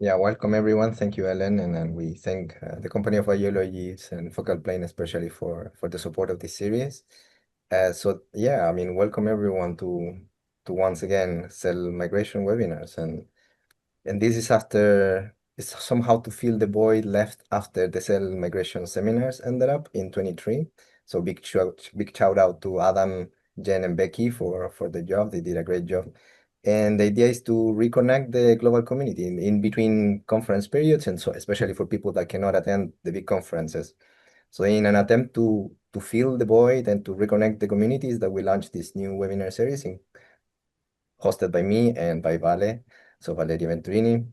Yeah, welcome everyone. Thank you, Ellen, and we thank the company of biologists and FocalPlane especially for the support of this series. So yeah, I mean, welcome everyone to once again cell migration webinars, and this is after it's somehow to fill the void left after the cell migration seminars ended up in 23. So big shout out to Adam, Jen, and Becky for the job. They did a great job. And the idea is to reconnect the global community in between conference periods, and so especially for people that cannot attend the big conferences. So in an attempt to fill the void and to reconnect the communities that we launched this new webinar series hosted by me and by Vale, so Valeria Venturini.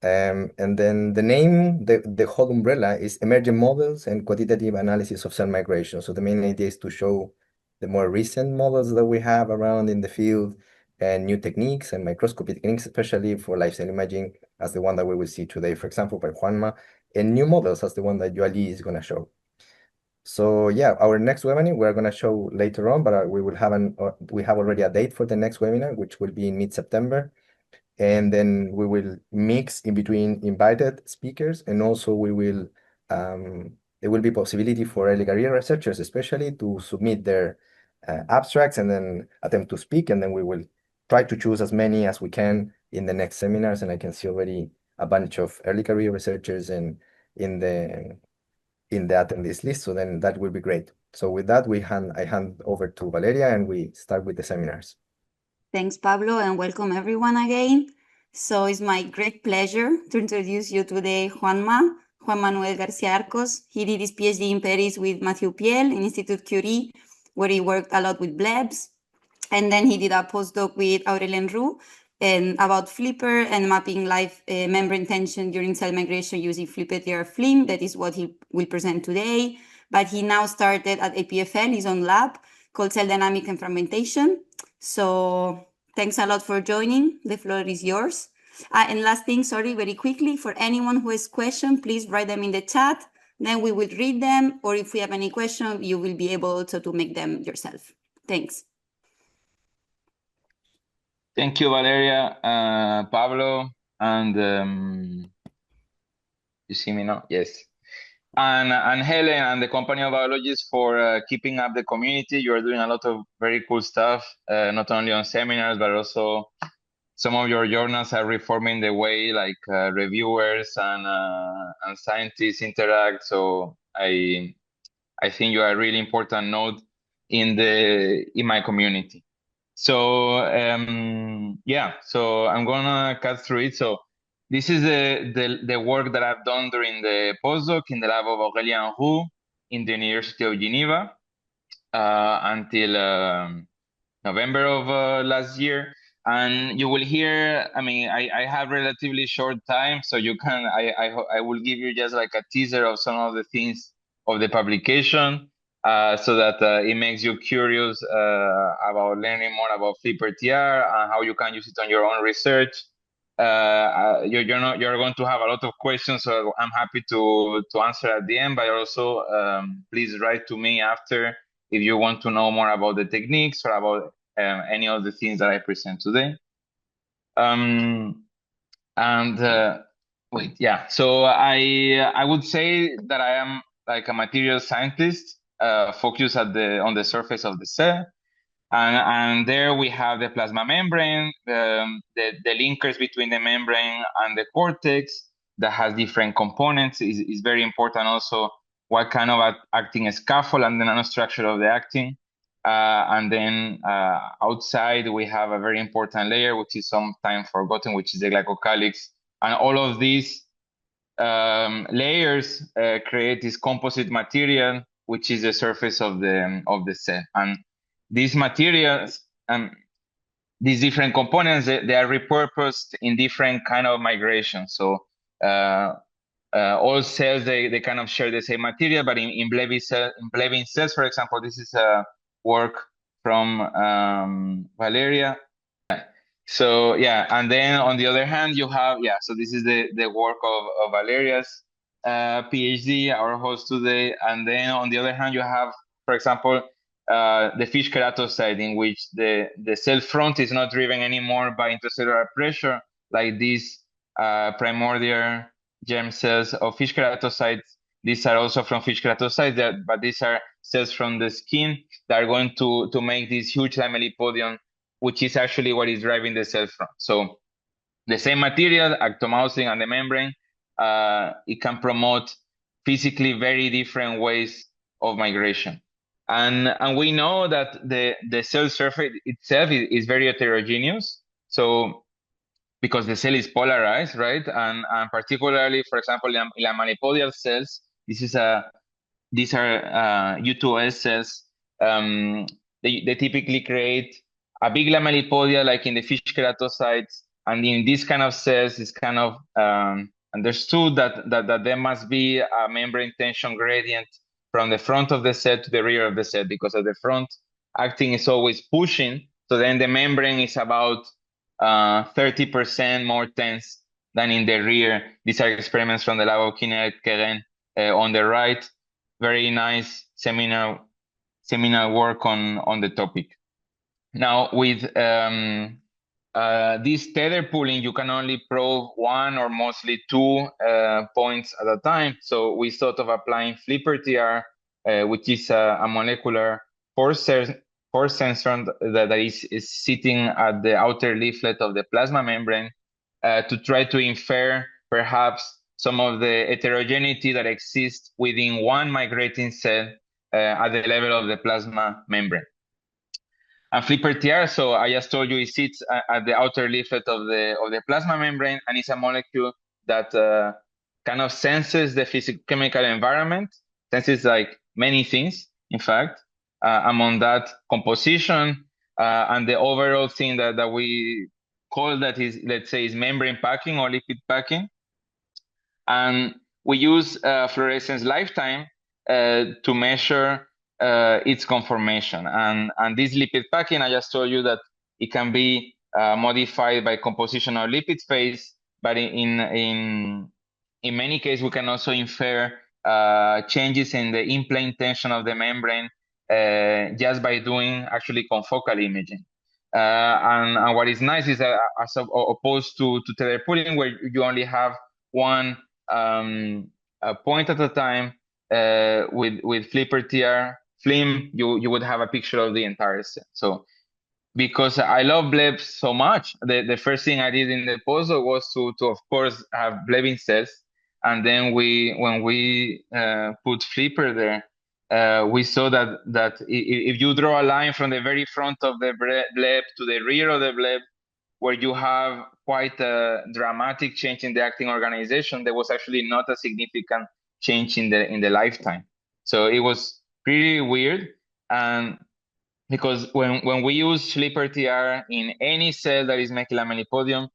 And then the name, the whole umbrella is Emergent Models and Quantitative Analysis of Cell Migration. So the main idea is to show the more recent models that we have around in the field and new techniques and microscopy techniques, especially for life cell imaging, as the one that we will see today, for example, by Juanma, and new models as the one that Yohalie is going to show. So yeah, our next webinar we're going to show later on, but we will have we have already a date for the next webinar, which will be in mid-September. And then we will mix in between invited speakers, and also there will be possibility for early career researchers, especially to submit their abstracts and then attempt to speak, and then we will try to choose as many as we can in the next seminars. And I can see already a bunch of early career researchers and in the attendees list, so then that will be great. So with that, I hand over to Valeria and we start with the seminars. Thanks, Pablo, and welcome everyone again. So it's my great pleasure to introduce you today Juan Manuel Garcia-Arcos. He did his PhD in Paris with Mathieu Piel in Institut Curie, where he worked a lot with blebs. And then he did a postdoc with Aurélien Roux and about Flipper and mapping live membrane tension during cell migration using Flipper-TR FLIM. That is what he will present today. But he now started at EPFL, his own lab, called Cell Dynamic and Fragmentation. So thanks a lot for joining. The floor is yours. And last thing, sorry, very quickly, for anyone who has questions, please write them in the chat. Then we will read them, or if we have any question, you will be able also to make them yourself. Thanks. Thank you, Valeria, Pablo, and you see me now? Yes. And Helen and the company of biologists for keeping up the community. You are doing a lot of very cool stuff, not only on seminars, but also some of your journals are reforming the way like reviewers and scientists interact. So I think you are a really important node in my community. So yeah, so I'm gonna cut through it. So this is the work that I've done during the postdoc in the lab of Aurélien Roux in the University of Geneva until November of last year. And you will hear, I mean, I have relatively short time, so you can, I will give you just like a teaser of some of the things of the publication. So that it makes you curious about learning more about Flipper-TR and how you can use it on your own research. You're going to have a lot of questions, so I'm happy to answer at the end. But also, please write to me after if you want to know more about the techniques or about any of the things that I present today. Wait, yeah. So I would say that I am like a material scientist, focused on the surface of the cell, and there we have the plasma membrane, the linkers between the membrane and the cortex that has different components. Is very important also what kind of actin scaffold and the nanostructure of the actin. And then outside we have a very important layer, which is sometimes forgotten, which is the glycocalyx. And all of these layers create this composite material, which is the surface of the cell. And these materials, these different components, they are repurposed in different kind of migrations. So all cells, they kind of share the same material, but in Blevin cells, for example, this is a work from Valeria. So yeah, and then on the other hand, you have, so this is the work of Valeria's PhD, our host today. And then on the other hand, you have, for example, the fish keratocyte, in which the cell front is not driven anymore by intracellular pressure, like this primordial germ cells of fish keratocytes. These are also from fish keratocytes, but these are cells from the skin that are going to make this huge lamellipodium, which is actually what is driving the cell from. So the same material, ectomousin and the membrane, it can promote physically very different ways of migration. And we know that the cell surface itself is very heterogeneous. So because the cell is polarized, right? And particularly, for example, in lamellipodial cells, these are U2S cells. They typically create a big lamellipodia, like in the fish keratocytes. And in these kind of cells, it's kind of understood that there must be a membrane tension gradient from the front of the cell to the rear of the cell, because at the front, actin is always pushing. So then the membrane is about 30% more tense than in the rear. These are experiments from the lab of Cohen on the right. Very nice seminal work on the topic. Now, with this tether pooling, you can only probe one or mostly two points at a time. So we thought of applying Flipper-TR, which is a molecular force sensor that is sitting at the outer leaflet of the plasma membrane to try to infer perhaps some of the heterogeneity that exists within one migrating cell at the level of the plasma membrane. And Flipper-TR, so I just told you, it sits at the outer leaflet of the plasma membrane, and it's a molecule that kind of senses the physicochemical environment, senses like many things, in fact, among that composition, and the overall thing that we call that is, let's say, is membrane packing or lipid packing. And we use fluorescence lifetime to measure its conformation. And this lipid packing, I just told you that it can be modified by composition of lipid phase, but in many cases, we can also infer changes in the in-plane tension of the membrane just by doing actually confocal imaging. And what is nice is that as opposed to tether pooling, where you only have one a point at a time, with Flipper-TR FLIM, you would have a picture of the entire cell. So because I love blebs so much, the first thing I did in the postdoc was to of course have blebing cells. And then when we put Flipper there, we saw that if you draw a line from the very front of the bleb to the rear of the bleb, where you have quite a dramatic change in the actin organization, there was actually not a significant change in the lifetime. So it was pretty weird. And because when we use Flipper-TR in any cell that is making lamellipodium,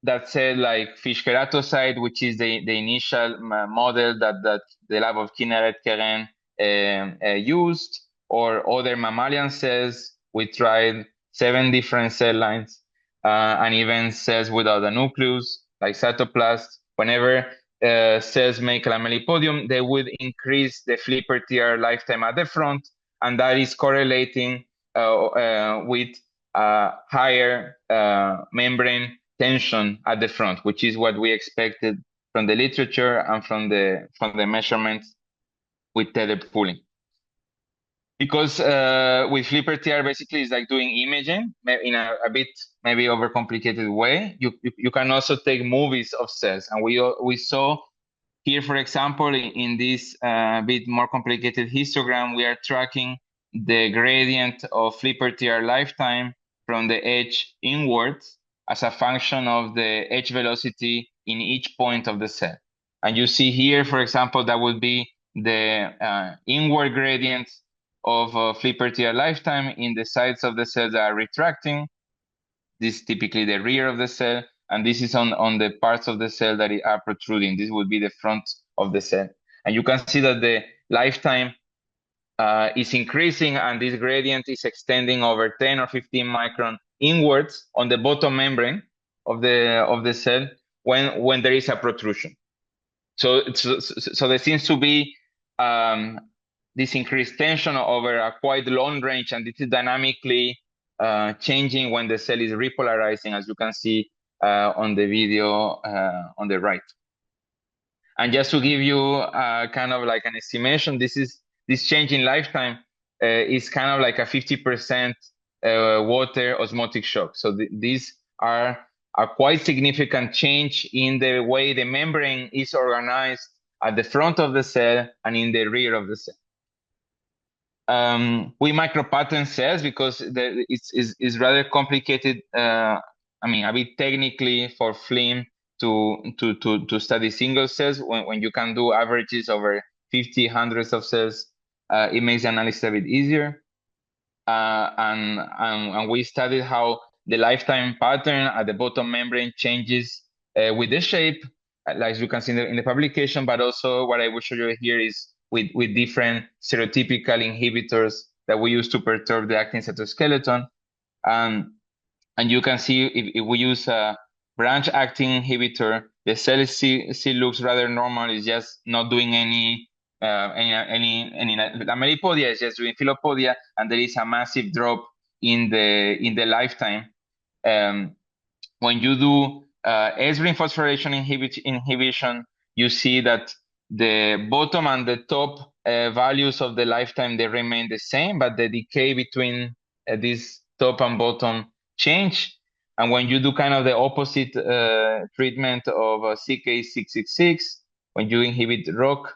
that cell like fish keratocyte, which is the initial model that the lab of Cohen used, or other mammalian cells, we tried 7 different cell lines, and even cells without a nucleus, like cytoplasts. Whenever cells make lamellipodium, they would increase the Flipper-TR lifetime at the front, and that is correlating with higher membrane tension at the front, which is what we expected from the literature and from the measurements with tether pooling. Because with Flipper-TR, basically, it's like doing imaging in a bit maybe overcomplicated way. You can also take movies of cells, and we saw here, for example, in this bit more complicated histogram, we are tracking the gradient of Flipper-TR lifetime from the edge inwards as a function of the edge velocity in each point of the cell. And you see here, for example, that would be the inward gradient of Flipper-TR lifetime in the sides of the cell that are retracting. This is typically the rear of the cell, and this is on the parts of the cell that are protruding. This would be the front of the cell. And you can see that the lifetime is increasing, and this gradient is extending over 10 or 15 micron inwards on the bottom membrane of the cell when there is a protrusion. So there seems to be this increased tension over a quite long range, and this is dynamically changing when the cell is repolarizing, as you can see on the video on the right. And just to give you kind of like an estimation, this change in lifetime is kind of like a 50% water osmotic shock. So these are a quite significant change in the way the membrane is organized at the front of the cell and in the rear of the cell. We micropattern cells because it's rather complicated. I mean, a bit technically for FLIM to study single cells. When you can do averages over 50, hundreds of cells, it makes the analysis a bit easier. And we studied how the lifetime pattern at the bottom membrane changes with the shape, like you can see in the publication, but also what I will show you here is with different stereotypical inhibitors that we use to perturb the actin cytoskeleton. And you can see if we use a branch actin inhibitor, the cell still looks rather normal. It's just not doing any lamellipodia, is just doing philopodia, and there is a massive drop in the lifetime. When you do S-ring phosphorylation inhibition, you see that the bottom and the top values of the lifetime, they remain the same, but the decay between this top and bottom change. And when you do kind of the opposite treatment of CK666, when you inhibit ROC,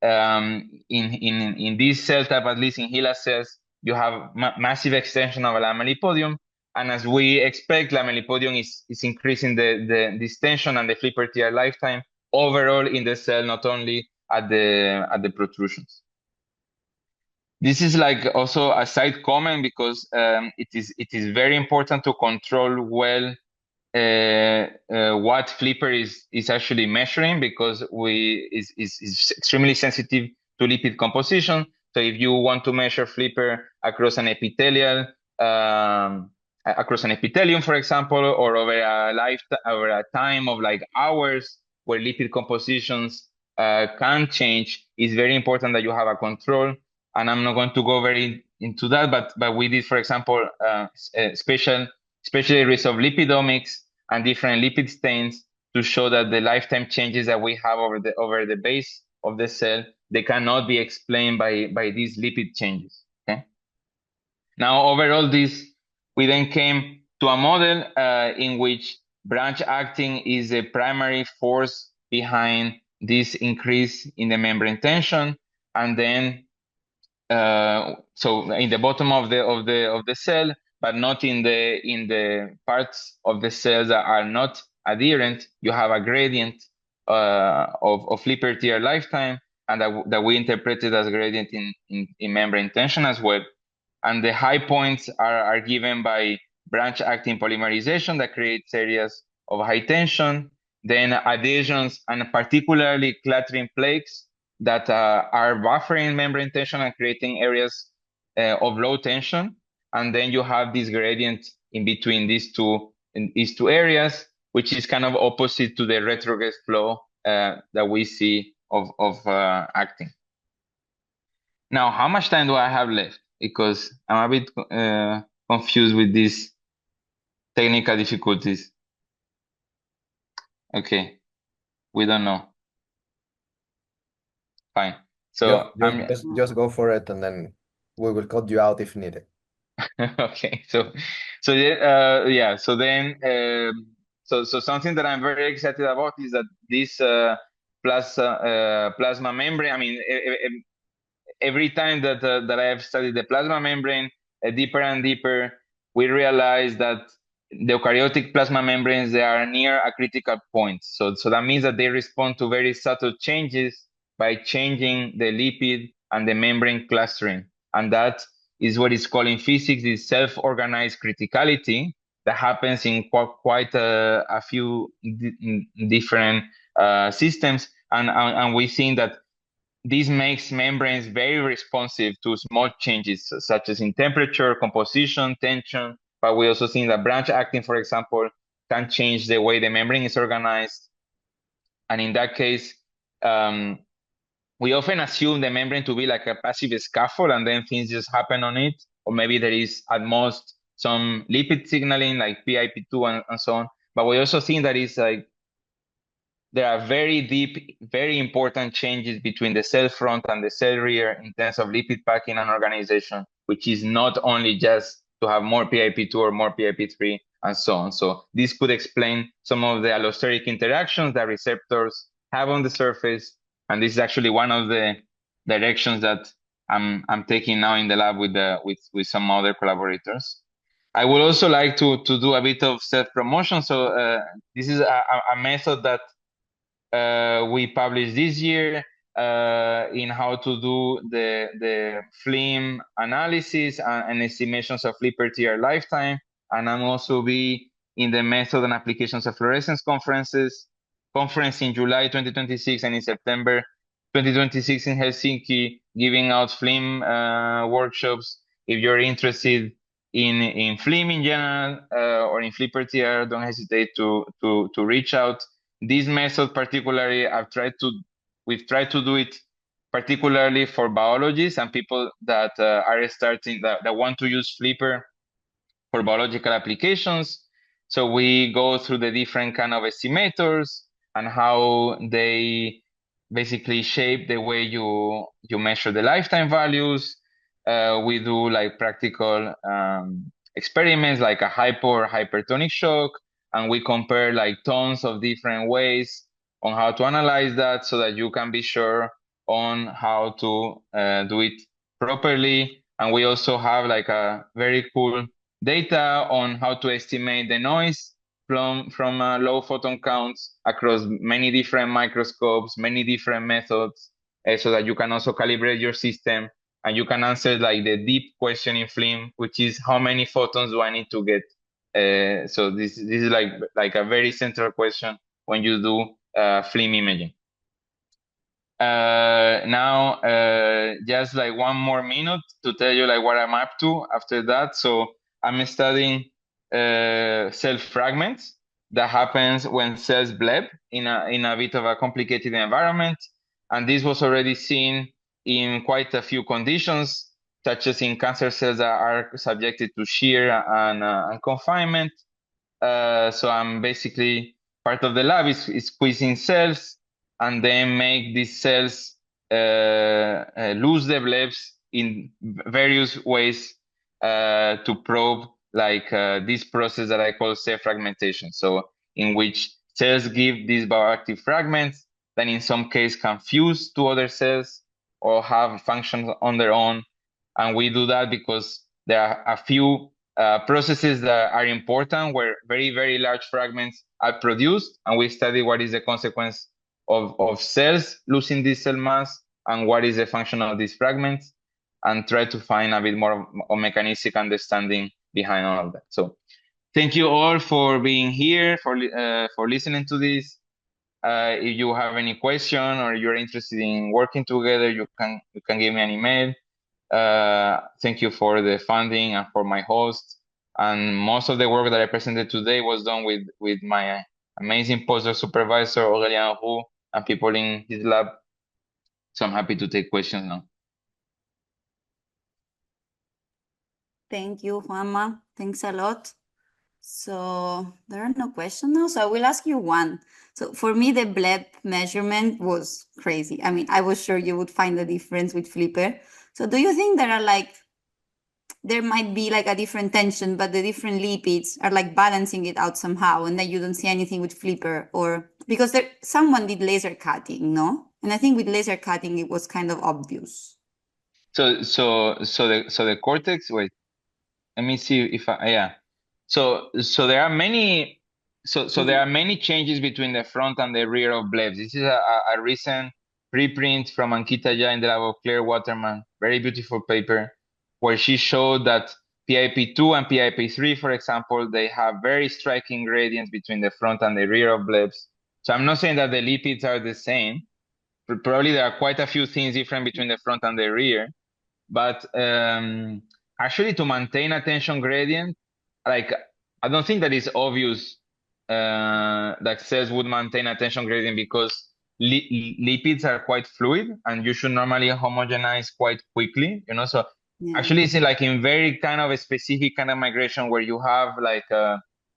in this cell type, at least in HeLa cells, you have massive extension of a lamellipodium. And as we expect, lamellipodium is increasing the distension and the Flipper-TR lifetime overall in the cell, not only at the protrusions. This is like also a side comment because it is very important to control well what Flipper is actually measuring, because is extremely sensitive to lipid composition. So if you want to measure Flipper across an epithelial across an epithelium, for example, or over a time of like hours where lipid compositions can change, it's very important that you have a control. And I'm not going to go very into that, but we did, for example, special areas of lipidomics and different lipid stains to show that the lifetime changes that we have over the base of the cell, they cannot be explained by these lipid changes. Okay. Now, overall, we then came to a model in which branch actin is a primary force behind this increase in the membrane tension, and then so in the bottom of the cell, but not in the parts of the cells that are not adherent, you have a gradient of Flipper-TR lifetime, and that we interpreted as gradient in membrane tension as well. And the high points are given by branch actin polymerization that creates areas of high tension, then adhesions and particularly clathrin plaques that are buffering membrane tension and creating areas of low tension. And then you have this gradient in between these two areas, which is kind of opposite to the retrograde flow that we see of actin. Now, how much time do I have left? Because I'm a bit confused with these technical difficulties. Okay, we don't know. Fine. So just go for it, and then we will cut you out if needed. Okay. So yeah. So then so something that I'm very excited about is that this plasma membrane. I mean, every time that I have studied the plasma membrane deeper and deeper, we realize that the eukaryotic plasma membranes, they are near a critical point. So that means that they respond to very subtle changes by changing the lipid and the membrane clustering. And that is what is called in physics this self-organized criticality that happens in quite a few different systems. And we think that this makes membranes very responsive to small changes, such as in temperature, composition, tension. But we also think that branch actin, for example, can change the way the membrane is organized. And in that case, we often assume the membrane to be like a passive scaffold, and then things just happen on it. Or maybe there is at most some lipid signaling like PIP2 and so on. But we also think that it's like there are very deep, very important changes between the cell front and the cell rear in terms of lipid packing and organization, which is not only just to have more PIP2 or more PIP3 and so on. So this could explain some of the allosteric interactions that receptors have on the surface. And this is actually one of the directions that I'm taking now in the lab with some other collaborators. I would also like to do a bit of self-promotion. So this is a method that we published this year in how to do the FLIM analysis and estimations of Flipper-TR lifetime. And I'm also be in the method and applications of fluorescence conference in July 2026 and in September 2026 in Helsinki, giving out FLIM workshops. If you're interested in FLIM in general or in Flipper-TR, don't hesitate to reach out. This method particularly, we've tried to do it particularly for biologists and people that are starting, that want to use Flipper for biological applications. So we go through the different kind of estimators and how they basically shape the way you measure the lifetime values. We do like practical experiments like a hypo or hypertonic shock, and we compare like tons of different ways on how to analyze that so that you can be sure on how to do it properly. And we also have like a very cool data on how to estimate the noise from low photon counts across many different microscopes, many different methods, so that you can also calibrate your system and you can answer like the deep question in FLIM, which is how many photons do I need to get? So this is like a very central question when you do FLIM imaging. Now, just like one more minute to tell you like what I'm up to after that. So I'm studying cell fragments that happens when cells bleb in a bit of a complicated environment. And this was already seen in quite a few conditions, such as in cancer cells that are subjected to shear and confinement. So I'm basically, part of the lab is squeezing cells and then make these cells lose the blebs in various ways to probe like this process that I call cell fragmentation. So in which cells give these bioactive fragments that in some case can fuse to other cells or have functions on their own. And we do that because there are a few processes that are important where very, very large fragments are produced, and we study what is the consequence of cells losing this cell mass and what is the function of these fragments, and try to find a bit more of mechanistic understanding behind all of that. So thank you all for being here, for listening to this. If you have any question or you're interested in working together, you can give me an email. Thank you for the funding and for my host. And most of the work that I presented today was done with my amazing postdoc supervisor, Aurélien Roux, and people in his lab. So I'm happy to take questions now. Thank you, Juanma. Thanks a lot. So there are no questions now. So I will ask you one. So for me, the bleb measurement was crazy. I mean, I was sure you would find the difference with Flipper. So do you think there might be like a different tension, but the different lipids are like balancing it out somehow, and then you don't see anything with Flipper? Or because someone did laser cutting, no? And I think with laser cutting, it was kind of obvious. So the cortex, wait, let me see if yeah. So there are many there are many changes between the front and the rear of blebs. This is a recent preprint from Ankita Jha in the lab of Claire Waterman, very beautiful paper, where she showed that PIP2 and PIP3, for example, they have very striking gradients between the front and the rear of blebs. So I'm not saying that the lipids are the same. Probably there are quite a few things different between the front and the rear, but actually to maintain a tension gradient, like I don't think that it's obvious that cells would maintain a tension gradient because lipids are quite fluid and you should normally homogenize quite quickly, you know. So actually it's like in very kind of a specific kind of migration where you have like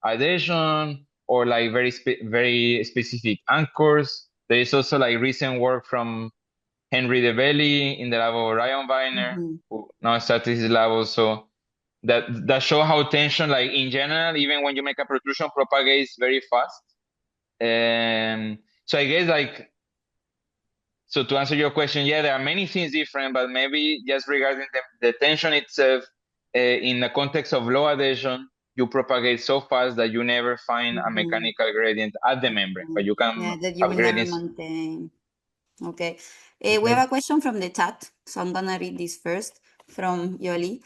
adhesion or like very specific anchors. There is also like recent work from Henry De Belli in the lab of Ryan Weiner, who now started his lab also, that show how tension, like in general, even when you make a protrusion, propagates very fast. So I guess like, so to answer your question, yeah, there are many things different, but maybe just regarding the tension itself, in the context of low adhesion, you propagate so fast that you never find a mechanical gradient at the membrane, but you can Yeah, that you have will never gradients. maintain. Okay. We have a question from the chat, so I'm gonna read this first from Yohalie.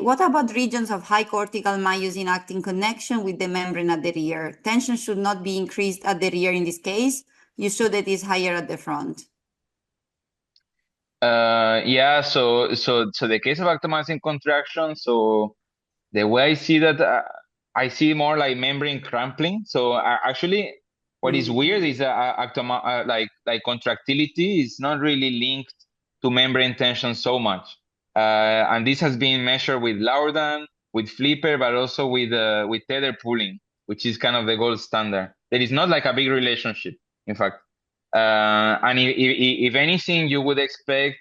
What about regions of high cortical myosin actin connection with the membrane at the rear? Tension should not be increased at the rear in this case. You show that it's higher at the front. Yeah, so the case of actomyosin contraction, so the way I see that, I see more like membrane crampling. So actually, what is weird is that like contractility is not really linked to membrane tension so much. And this has been measured with Lausanne, with Flipper, but also with tether pulling, which is kind of the gold standard. There is not like a big relationship, in fact. And if anything, you would expect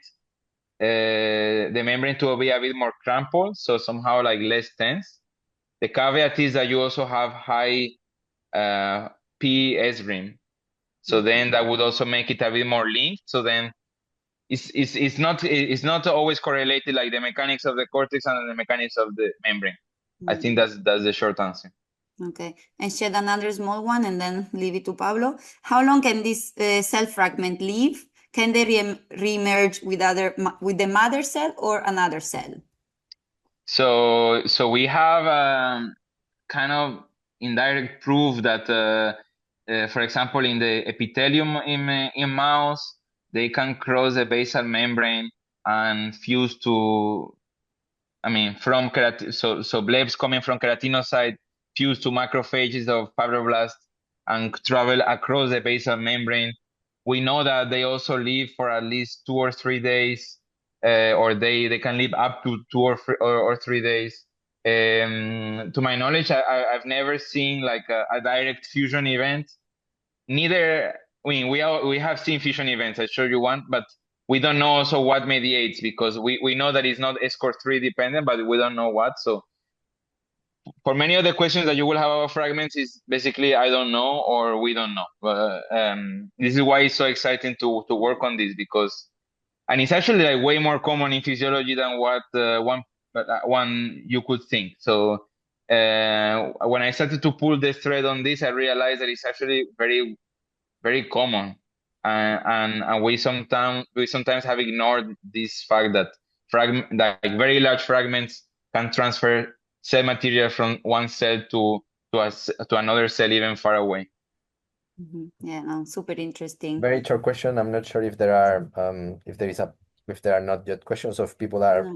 the membrane to be a bit more crumpled, so somehow like less tense. The caveat is that you also have high PS rim, so then that would also make it a bit more linked. So then it's not always correlated, like the mechanics of the cortex and the mechanics of the membrane. I think that's the short answer. Okay, and shed another small one and then leave it to Pablo. How long can this cell fragment live? Can they re-emerge with the mother cell or another cell? So we have kind of indirect proof that, for example, in the epithelium in mouse, they can cross the basal membrane and fuse to, I mean, from so blebs coming from keratinocyte fuse to macrophages of fibroblasts and travel across the basal membrane. We know that they also live for at least 2 or 3 days, or they can live up to 2 or 3 days. To my knowledge, I've never seen like a direct fusion event. Neither, I mean, we have seen fusion events, I show you one, but we don't know also what mediates, because we know that it's not escort3 dependent, but we don't know what. So for many of the questions that you will have about fragments is basically I don't know or we don't know. But this is why it's so exciting to work on this, because, and it's actually like way more common in physiology than what one you could think. So when I started to pull the thread on this, I realized that it's actually very, very common, and we sometimes have ignored this fact that like very large fragments can transfer cell material from one cell to another cell even far away. Yeah, no, super interesting. Very short question. I'm not sure if there are if there are not yet questions, or if people are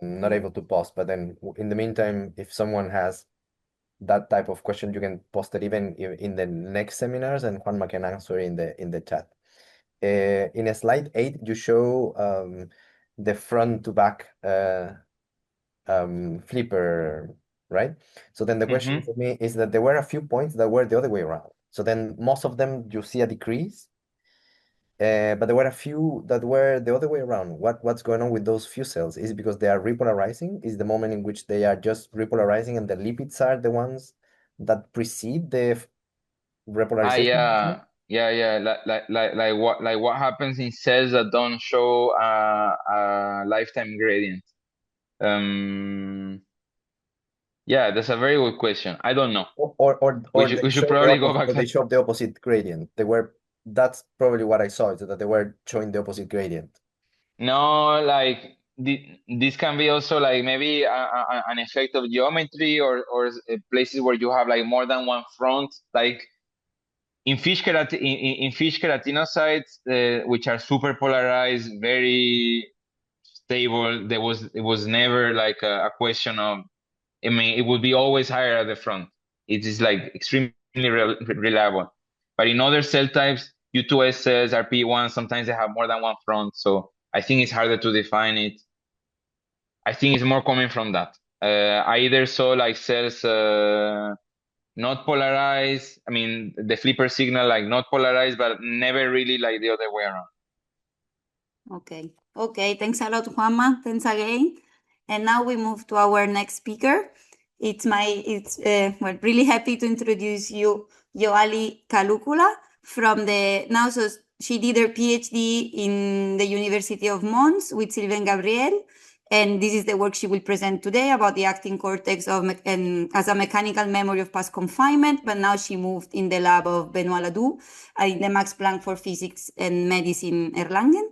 not able to post. But then in the meantime, if someone has that type of question, you can post it even in the next seminars, and Juanma can answer in the chat. In slide 8, you show the front to back flipper, right? So then the question for me is that there were a few points that were the other way around. So then most of them you see a decrease, but there were a few that were the other way around. What's going on with those few cells? Is it because they are repolarizing? Is the moment in which they are just repolarizing and the lipids are the ones that precede the repolarization? Yeah. Like what happens in cells that don't show a lifetime gradient? Yeah, that's a very good question. I don't know. Or We should probably go back. Or they show the opposite gradient. That's probably what I saw, is that they were showing the opposite gradient. No, like this can be also like maybe an effect of geometry, or places where you have like more than one front, like in fish keratinocytes, which are super polarized, very stable. It was never like a question of, I mean, it would be always higher at the front. It is like extremely reliable. But in other cell types, U2S cells, RP1, sometimes they have more than one front. So I think it's harder to define it. I think it's more coming from that. I either saw like cells not polarized. I mean, the flipper signal like not polarized, but never really like the other way around. Okay. Okay. Thanks a lot, Juanma. Thanks again. And now we move to our next speaker. We're really happy to introduce you, Yohalie Kalukula so she did her PhD in the University of Mons with Sylvain Gabriel. And this is the work she will present today about the actin cortex as a mechanical memory of past confinement. But now she moved in the lab of Benoit Ledoux in the Max-Planck for Physics and Medizin Erlangen.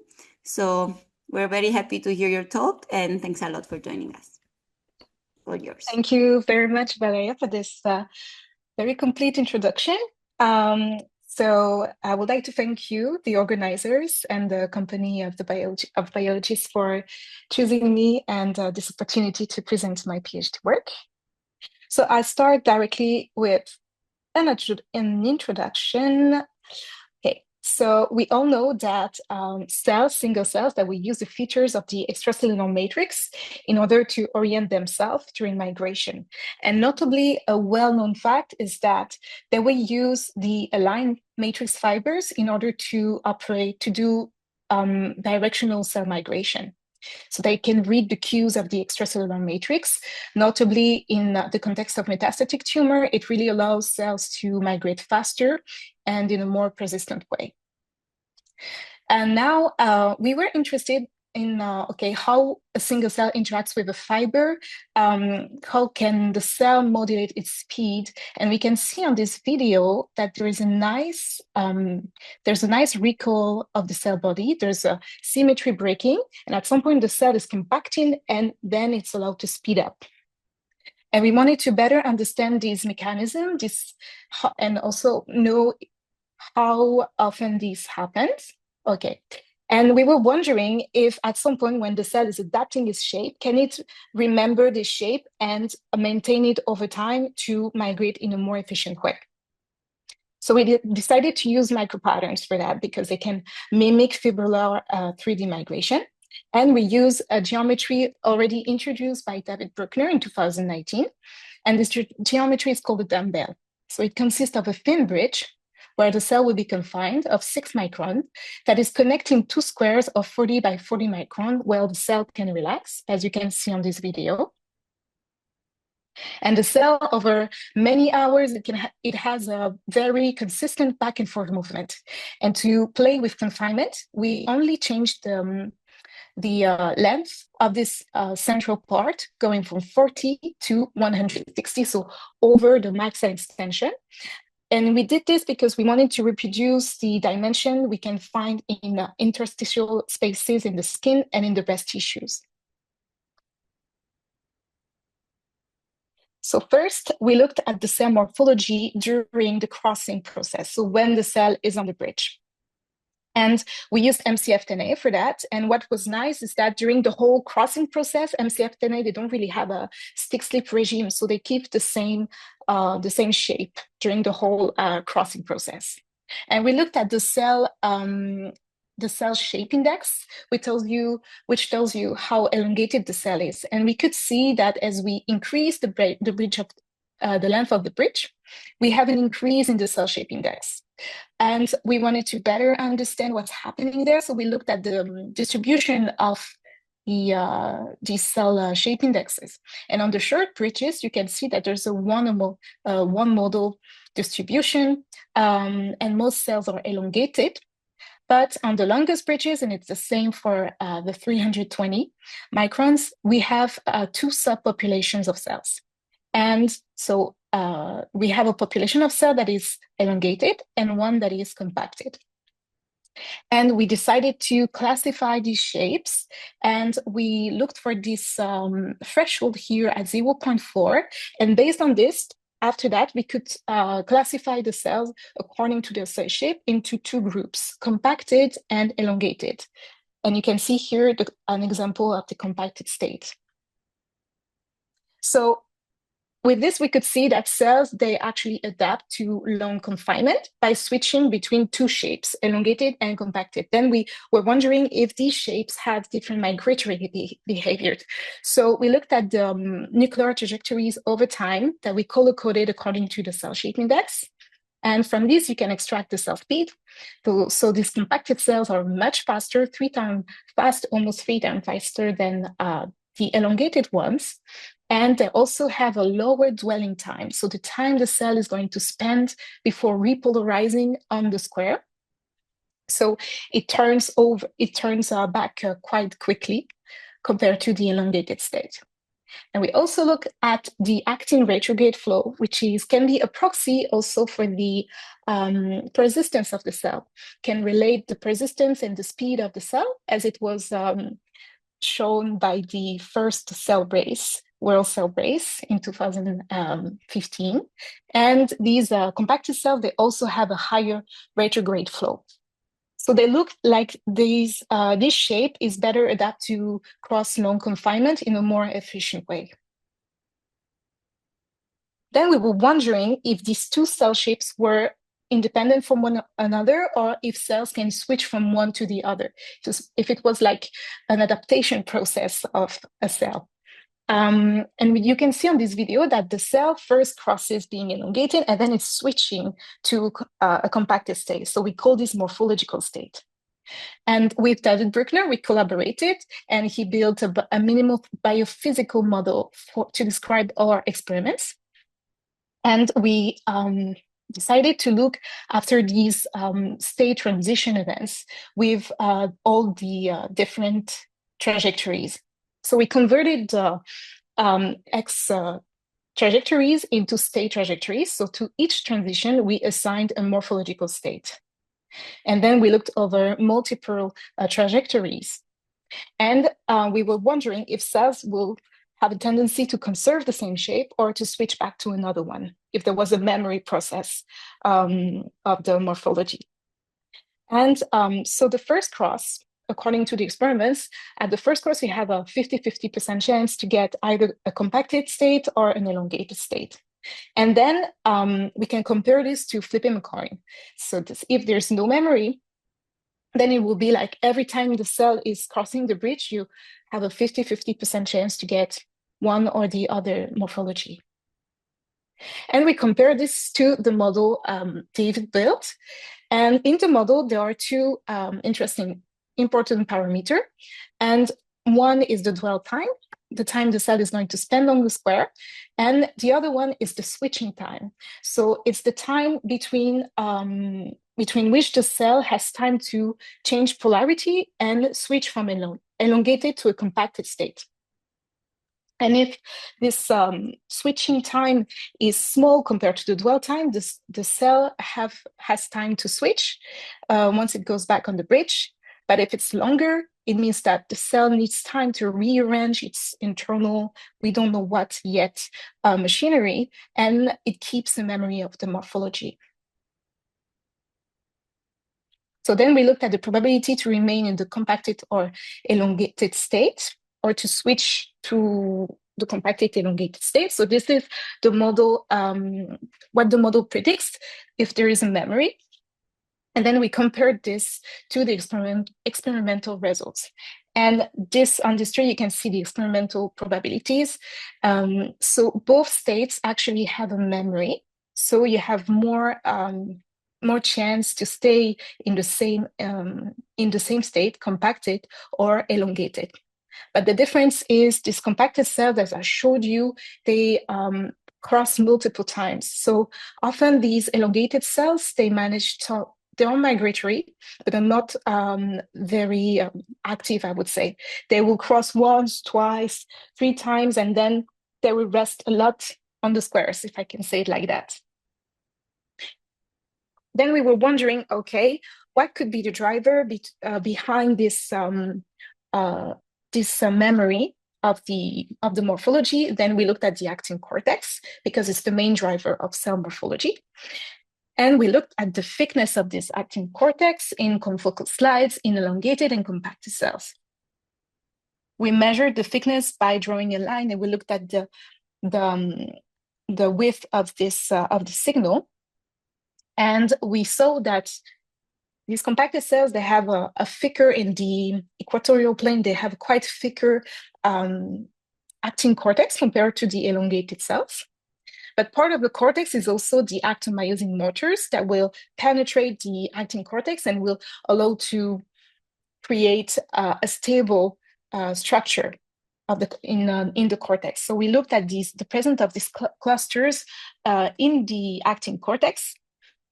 So we're very happy to hear your talk, and thanks a lot for joining us. All yours. Thank you very much, Valeria, for this very complete introduction. So I would like to thank you, the organizers, and the company of biologists for choosing me and this opportunity to present my PhD work. So I'll start directly with an introduction. Okay, so we all know that single cells, that we use the features of the extracellular matrix in order to orient themselves during migration. And notably, a well-known fact is that they will use the aligned matrix fibers in order to do directional cell migration. So they can read the cues of the extracellular matrix. Notably, in the context of metastatic tumor, it really allows cells to migrate faster and in a more persistent way. And now we were interested in how a single cell interacts with a fiber. How can the cell modulate its speed? And we can see on this video that there's a nice recall of the cell body. There's a symmetry breaking, and at some point the cell is compacting, and then it's allowed to speed up. And we wanted to better understand this mechanism, and also know how often this happens. Okay. And we were wondering if at some point when the cell is adapting its shape, can it remember this shape and maintain it over time to migrate in a more efficient way? So we decided to use micropatterns for that because they can mimic fibrillar 3D migration. And we use a geometry already introduced by David Bruckner in 2019. And this geometry is called a dumbbell. So it consists of a thin bridge where the cell will be confined of 6 microns that is connecting 2 squares of 40 by 40 microns where the cell can relax, as you can see on this video. And the cell, over many hours, it has a very consistent back and forth movement. And to play with confinement, we only changed the length of this central part, going from 40 to 160, so over the max extension. And we did this because we wanted to reproduce the dimension we can find in interstitial spaces in the skin and in the breast tissues. So first, we looked at the cell morphology during the crossing process, so when the cell is on the bridge. And we used MCF10A for that. And what was nice is that during the whole crossing process, MCF10A, they don't really have a stick-slip regime, so they keep the same shape during the whole crossing process. And we looked at the cell shape index, which tells you how elongated the cell is. And we could see that as we increase the length of the bridge, we have an increase in the cell shape index. And we wanted to better understand what's happening there. So we looked at the distribution of these cell shape indexes. And on the short bridges, you can see that there's a one model distribution, and most cells are elongated. But on the longest bridges, and it's the same for the 320 microns, we have 2 subpopulations of cells. And so we have a population of cell that is elongated and one that is compacted. And we decided to classify these shapes, and we looked for this threshold here at 0.4. And based on this, after that, we could classify the cells according to their cell shape into 2 groups, compacted and elongated. And you can see here an example of the compacted state. So with this, we could see that cells, they actually adapt to long confinement by switching between two shapes, elongated and compacted. Then we were wondering if these shapes have different migratory behaviors. So we looked at the nuclear trajectories over time that we color-coded according to the cell shape index. And from this, you can extract the cell speed. So these compacted cells are much faster, almost 3 times faster than the elongated ones. And they also have a lower dwelling time. So the time the cell is going to spend before repolarizing on the square. So it turns back quite quickly compared to the elongated state. And we also look at the actin retrograde flow, which can be a proxy also for the persistence of the cell, can relate the persistence and the speed of the cell, as it was shown by the first World Cell Race in 2015. And these compacted cells, they also have a higher retrograde flow. So they look like this shape is better adapted to cross long confinement in a more efficient way. Then we were wondering if these two cell shapes were independent from one another, or if cells can switch from one to the other, just if it was like an adaptation process of a cell. And you can see on this video that the cell first crosses being elongated, and then it's switching to a compacted state. So we call this morphological state. And with David Bruckner, we collaborated, and he built a minimal biophysical model to describe our experiments. And we decided to look after these state transition events with all the different trajectories. So we converted X trajectories into state trajectories. So to each transition, we assigned a morphological state. And then we looked over multiple trajectories. And we were wondering if cells will have a tendency to conserve the same shape or to switch back to another one, if there was a memory process of the morphology. And so the first cross, according to the experiments, at the first cross, we have a 50-50% chance to get either a compacted state or an elongated state. And then we can compare this to flipping a coin. So if there's no memory, then it will be like every time the cell is crossing the bridge, you have a 50-50% chance to get one or the other morphology. And we compare this to the model David built. And in the model, there are two important parameters. And one is the dwell time, the time the cell is going to spend on the square. And the other one is the switching time. So it's the time between which the cell has time to change polarity and switch from elongated to a compacted state. And if this switching time is small compared to the dwell time, the cell has time to switch once it goes back on the bridge. But if it's longer, it means that the cell needs time to rearrange its internal, we don't know what yet, machinery, and it keeps the memory of the morphology. So then we looked at the probability to remain in the compacted or elongated state, or to switch to the compacted elongated state. So this is the model, what the model predicts if there is a memory. And then we compared this to the experimental results. And on this tree, you can see the experimental probabilities. So both states actually have a memory. So you have more chance to stay in the same state, compacted or elongated. But the difference is these compacted cells, as I showed you, they cross multiple times. So often these elongated cells, they're migratory, but they're not very active, I would say. They will cross once, twice, 3 times, and then they will rest a lot on the squares, if I can say it like that. Then we were wondering, okay, what could be the driver behind this memory of the morphology? Then we looked at the actin cortex, because it's the main driver of cell morphology. And we looked at the thickness of this actin cortex in confocal slides, in elongated and compacted cells. We measured the thickness by drawing a line, and we looked at the width of this of the signal, and we saw that these compacted cells, they have a thicker, in the equatorial plane, they have quite thicker actin cortex compared to the elongated cells. But part of the cortex is also the actin-myosin motors that will penetrate the actin cortex and will allow to create a stable structure of in the cortex. So we looked at the presence of these clusters in the actin cortex,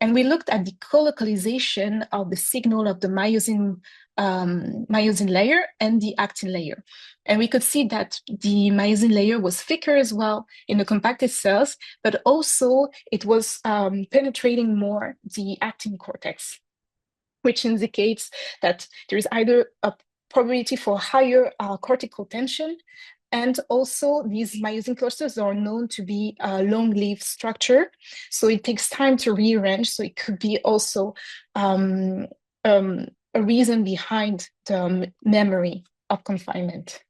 and we looked at the colocalization of the signal of the myosin layer and the actin layer. And we could see that the myosin layer was thicker as well in the compacted cells, but also it was penetrating more the actin cortex, which indicates that there is either a probability for higher cortical tension, and also these myosin clusters are known to be a long-lived structure, so it takes time to rearrange. So it could be also a reason behind the memory of confinement.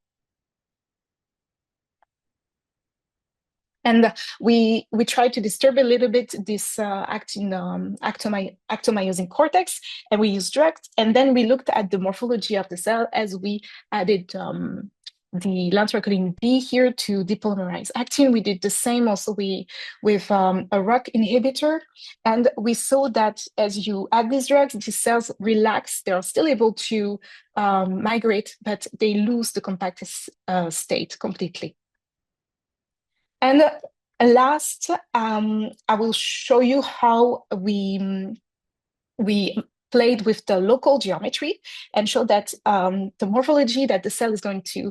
And we tried to disturb a little bit this actomyosin cortex, and we used drugs. And then we looked at the morphology of the cell as we added the lanthrocoline B here to depolymerize actin. We did the same also with a ROCK inhibitor. And we saw that as you add these drugs, the cells relax. They are still able to migrate, but they lose the compacted state completely. And last, I will show you how we played with the local geometry and show that the morphology that the cell is going to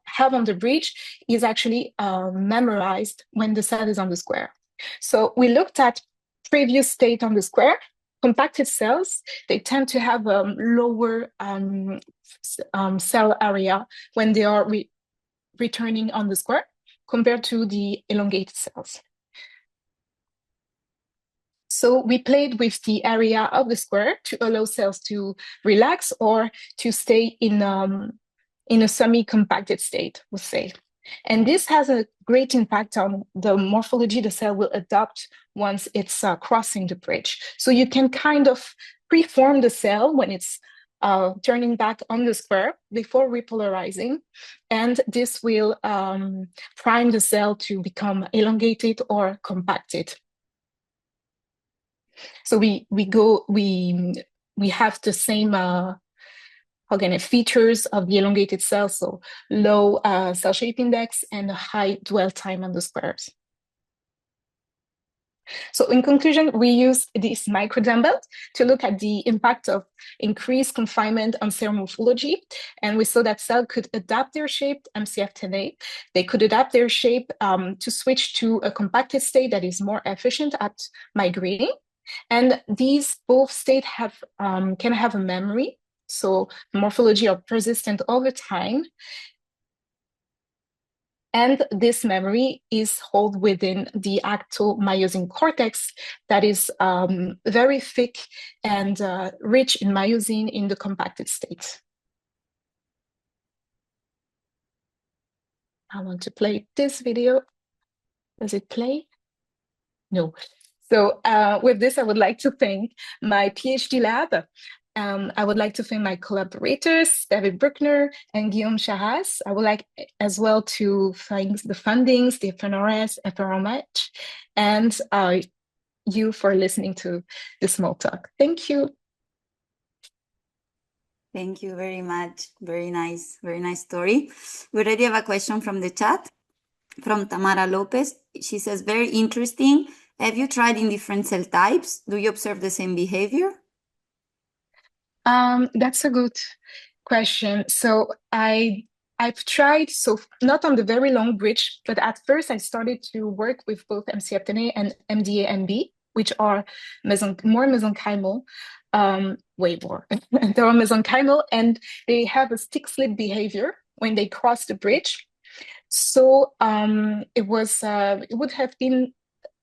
have on the bridge is actually memorized when the cell is on the square. So we looked at previous state on the square. Compacted cells, they tend to have a lower cell area when they are returning on the square, compared to the elongated cells. So we played with the area of the square to allow cells to relax or to stay in a semi-compacted state, we'll say. And this has a great impact on the morphology the cell will adopt once it's crossing the bridge. So you can kind of preform the cell when it's turning back on the square before repolarizing, and this will prime the cell to become elongated or compacted. So we have the same features of the elongated cell, so low cell shape index and a high dwell time on the squares. So in conclusion, we used this microdumbbell to look at the impact of increased confinement on cell morphology. And we saw that cells could adapt their shape, MCF10A. They could adapt their shape to switch to a compacted state that is more efficient at migrating. And these both states can have a memory. So morphology are persistent over time. And this memory is held within the actomyosin cortex that is very thick and rich in myosin in the compacted state. I want to play this video. Does it play? No. So with this, I would like to thank my PhD lab. I would like to thank my collaborators, David Bruckner and Guillaume Charras. I would like as well to thank the fundings, the FNRS, FRMH, and you for listening to this small talk. Thank you. Thank you very much. Very nice story. We already have a question from the chat from Tamara Lopez. She says, very interesting. Have you tried in different cell types? Do you observe the same behavior? That's a good question. So I've tried, so not on the very long bridge, but at first I started to work with both MCF10A and MDA-NB, which are more mesenchymal, way more. They are mesenchymal, and they have a stick slip behavior when they cross the bridge. So it would have been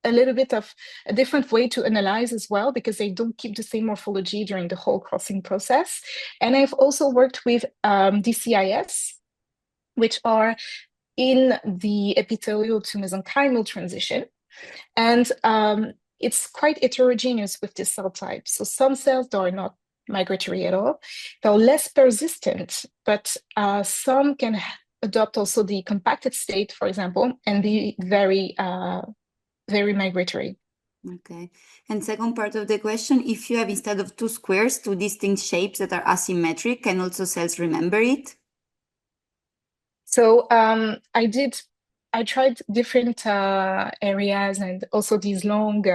a little bit of a different way to analyze as well, because they don't keep the same morphology during the whole crossing process. And I've also worked with DCIS, which are in the epithelial to mesenchymal transition. And it's quite heterogeneous with this cell type. So some cells that are not migratory at all. They're less persistent, but some can adopt also the compacted state, for example, and be very, very migratory. Okay. And second part of the question, if you have instead of two squares, two distinct shapes that are asymmetric, can also cells remember it? So I tried different areas and also these long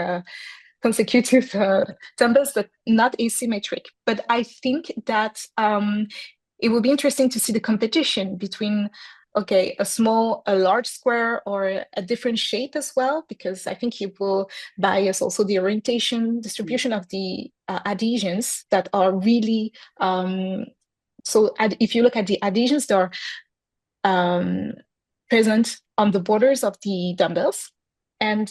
consecutive dumbbells, but not asymmetric. But I think that it would be interesting to see the competition between, okay, a large square or a different shape as well, because I think it will bias also the orientation, distribution of the adhesions that are really, if you look at the adhesions, they are present on the borders of the dumbbells. And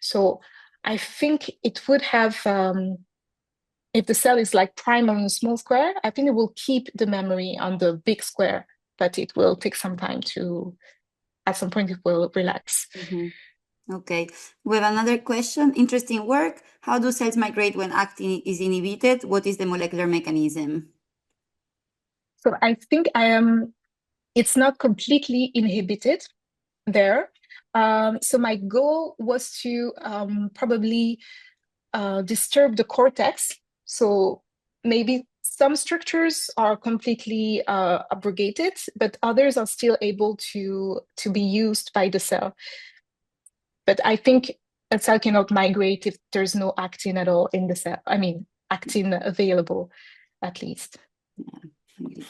so I think it would have, if the cell is like prime on a small square, I think it will keep the memory on the big square, but it will take some time at some point it will relax. Okay, we have another question. Interesting work. How do cells migrate when actin is inhibited? What is the molecular mechanism? So I think it's not completely inhibited there. So my goal was to probably disturb the cortex. So maybe some structures are completely abrogated, but others are still able to be used by the cell. But I think a cell cannot migrate if there's no actin at all in the cell. I mean, actin available, at least. Yeah.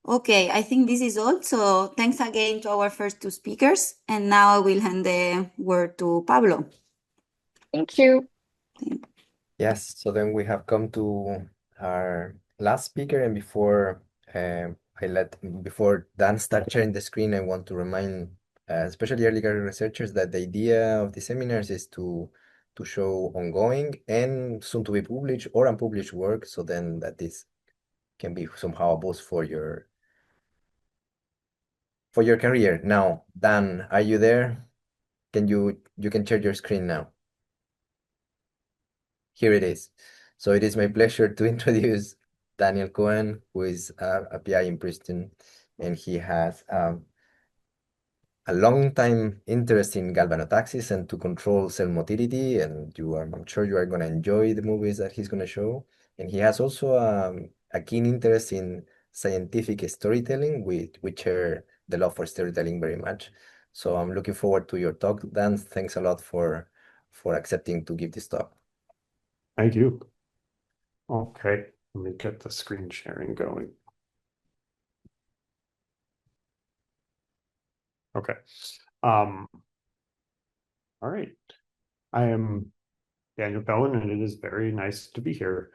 Okay, I think this is all. So thanks again to our first two speakers. And now I will hand the word to Pablo. Thank you. Yes, so then we have come to our last speaker, and before Dan starts sharing the screen, I want to remind especially early career researchers that the idea of the seminars is to show ongoing and soon to be published or unpublished work, so then that this can be somehow a boost for your career. Now, Dan, are you there? Can you can share your screen now? Here it is. So it is my pleasure to introduce Daniel Cohen, who is a PI in Princeton, and he has a long time interest in galvanotaxis and to control cell motility, and I'm sure you are going to enjoy the movies that he's going to show. And he has also a keen interest in scientific storytelling. We share the love for storytelling very much. So I'm looking forward to your talk, Dan. Thanks a lot for accepting to give this talk. Thank you. Okay, let me get the screen sharing going. Okay. All right. I am Daniel Cohen, and it is very nice to be here.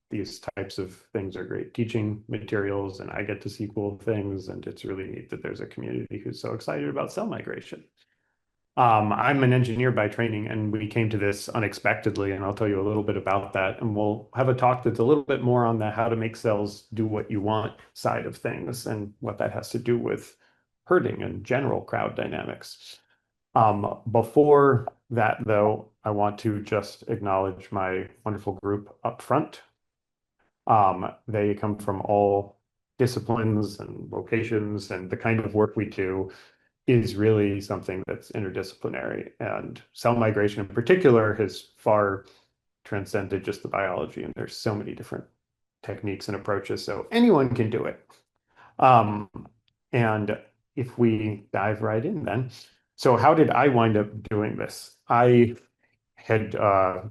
These types of things are great teaching materials, and I get to see cool things, and it's really neat that there's a community who's so excited about cell migration. I'm an engineer by training, and we came to this unexpectedly, and I'll tell you a little bit about that. And we'll have a talk that's a little bit more on the how to make cells do what you want side of things and what that has to do with herding and general crowd dynamics. Before that, though, I want to just acknowledge my wonderful group up front. They come from all disciplines and locations, and the kind of work we do is really something that's interdisciplinary, and cell migration in particular has far transcended just the biology, and there's so many different techniques and approaches, so anyone can do it. And if we dive right in then, so how did I wind up doing this? I had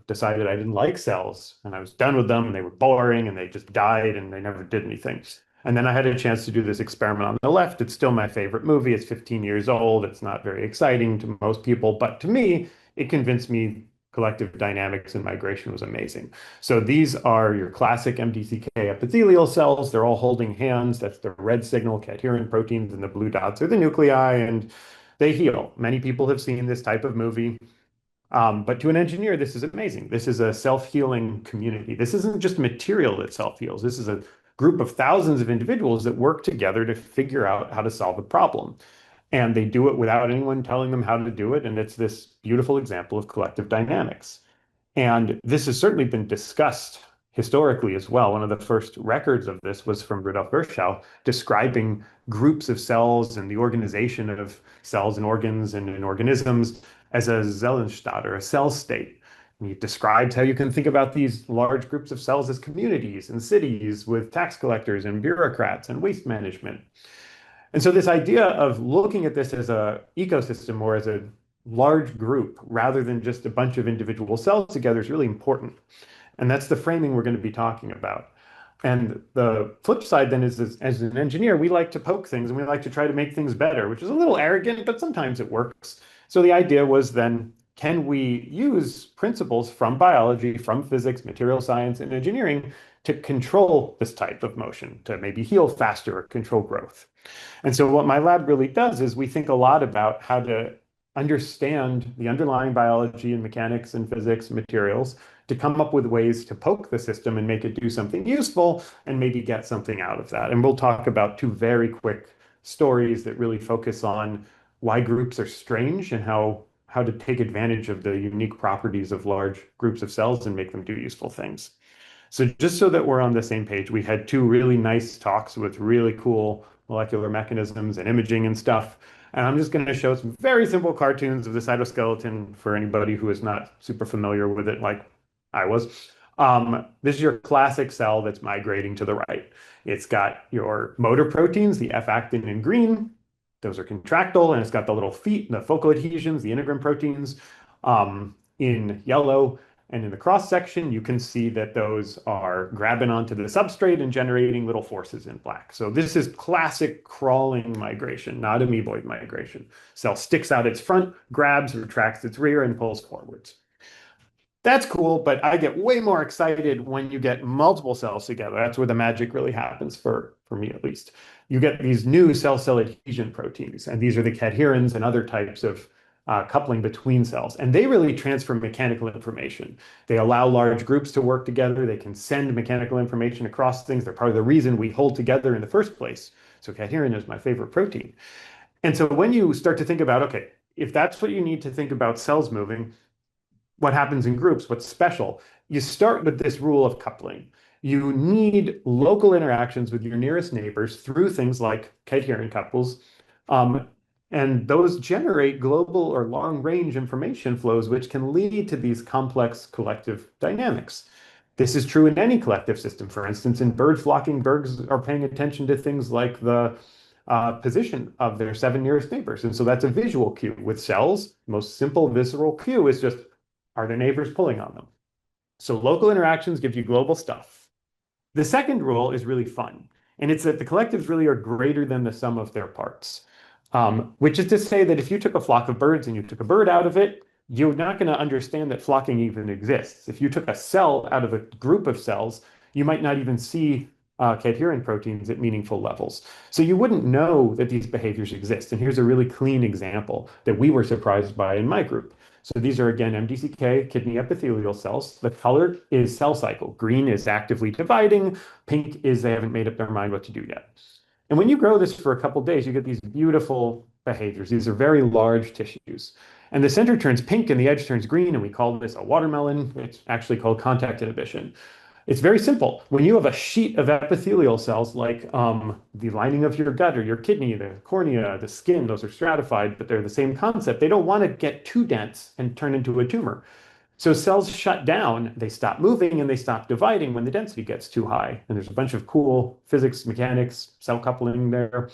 decided I didn't like cells, and I was done with them, and they were boring, and they just died, and they never did anything. And then I had a chance to do this experiment on the left. It's still my favorite movie. It's 15 years old. It's not very exciting to most people, but to me, it convinced me collective dynamics and migration was amazing. So these are your classic MDCK epithelial cells. They're all holding hands. That's the red signal cadherin proteins, and the blue dots are the nuclei, and they heal. Many people have seen this type of movie. But to an engineer, this is amazing. This is a self-healing community. This isn't just material that self-heals. This is a group of thousands of individuals that work together to figure out how to solve a problem. And they do it without anyone telling them how to do it. And it's this beautiful example of collective dynamics. And this has certainly been discussed historically as well. One of the first records of this was from Rudolf Virchow, describing groups of cells and the organization of cells and organs and in organisms as a Zellenstadt, or a cell state. And he described how you can think about these large groups of cells as communities and cities with tax collectors and bureaucrats and waste management. And so this idea of looking at this as an ecosystem or as a large group rather than just a bunch of individual cells together is really important. And that's the framing we're going to be talking about. And the flip side then is, as an engineer, we like to poke things and we like to try to make things better, which is a little arrogant, but sometimes it works. So the idea was then, can we use principles from biology, from physics, material science, and engineering to control this type of motion, to maybe heal faster or control growth? And so what my lab really does is we think a lot about how to understand the underlying biology and mechanics and physics and materials to come up with ways to poke the system and make it do something useful and maybe get something out of that. And we'll talk about two very quick stories that really focus on why groups are strange and how to take advantage of the unique properties of large groups of cells and make them do useful things. So just so that we're on the same page, we had two really nice talks with really cool molecular mechanisms and imaging and stuff. And I'm just going to show some very simple cartoons of the cytoskeleton for anybody who is not super familiar with it, like I was. This is your classic cell that's migrating to the right. It's got your motor proteins, the F-actin in green. Those are contractile, and it's got the little feet, the focal adhesions, the integrin proteins in yellow. And in the cross section, you can see that those are grabbing onto the substrate and generating little forces in black. So this is classic crawling migration, not amoeboid migration. Cell sticks out its front, grabs, retracts its rear, and pulls forwards. That's cool, but I get way more excited when you get multiple cells together. That's where the magic really happens, for me at least. You get these new cell-cell adhesion proteins, and these are the cadherins and other types of coupling between cells. And they really transfer mechanical information. They allow large groups to work together. They can send mechanical information across things. They're part of the reason we hold together in the first place. So cadherin is my favorite protein. And so when you start to think about, okay, if that's what you need to think about cells moving, what happens in groups, what's special, you start with this rule of coupling. You need local interactions with your nearest neighbors through things like cadherin couples. And those generate global or long-range information flows, which can lead to these complex collective dynamics. This is true in any collective system. For instance, in bird flocking, birds are paying attention to things like the position of their 7 nearest neighbors. And so that's a visual cue. With cells, most simple visceral cue is just, are their neighbors pulling on them? So local interactions give you global stuff. The second rule is really fun. And it's that the collectives really are greater than the sum of their parts. Which is to say that if you took a flock of birds and you took a bird out of it, you're not going to understand that flocking even exists. If you took a cell out of a group of cells, you might not even see cadherin proteins at meaningful levels. So you wouldn't know that these behaviors exist. And here's a really clean example that we were surprised by in my group. So these are, again, MDCK, kidney epithelial cells. The color is cell cycle. Green is actively dividing. Pink is they haven't made up their mind what to do yet. And when you grow this for a couple of days, you get these beautiful behaviors. These are very large tissues. And the center turns pink and the edge turns green, and we call this a watermelon. It's actually called contact inhibition. It's very simple. When you have a sheet of epithelial cells like the lining of your gut or your kidney, the cornea, the skin, those are stratified, but they're the same concept. They don't want to get too dense and turn into a tumor. So cells shut down, they stop moving, and they stop dividing when the density gets too high. And there's a bunch of cool physics, mechanics, cell coupling there.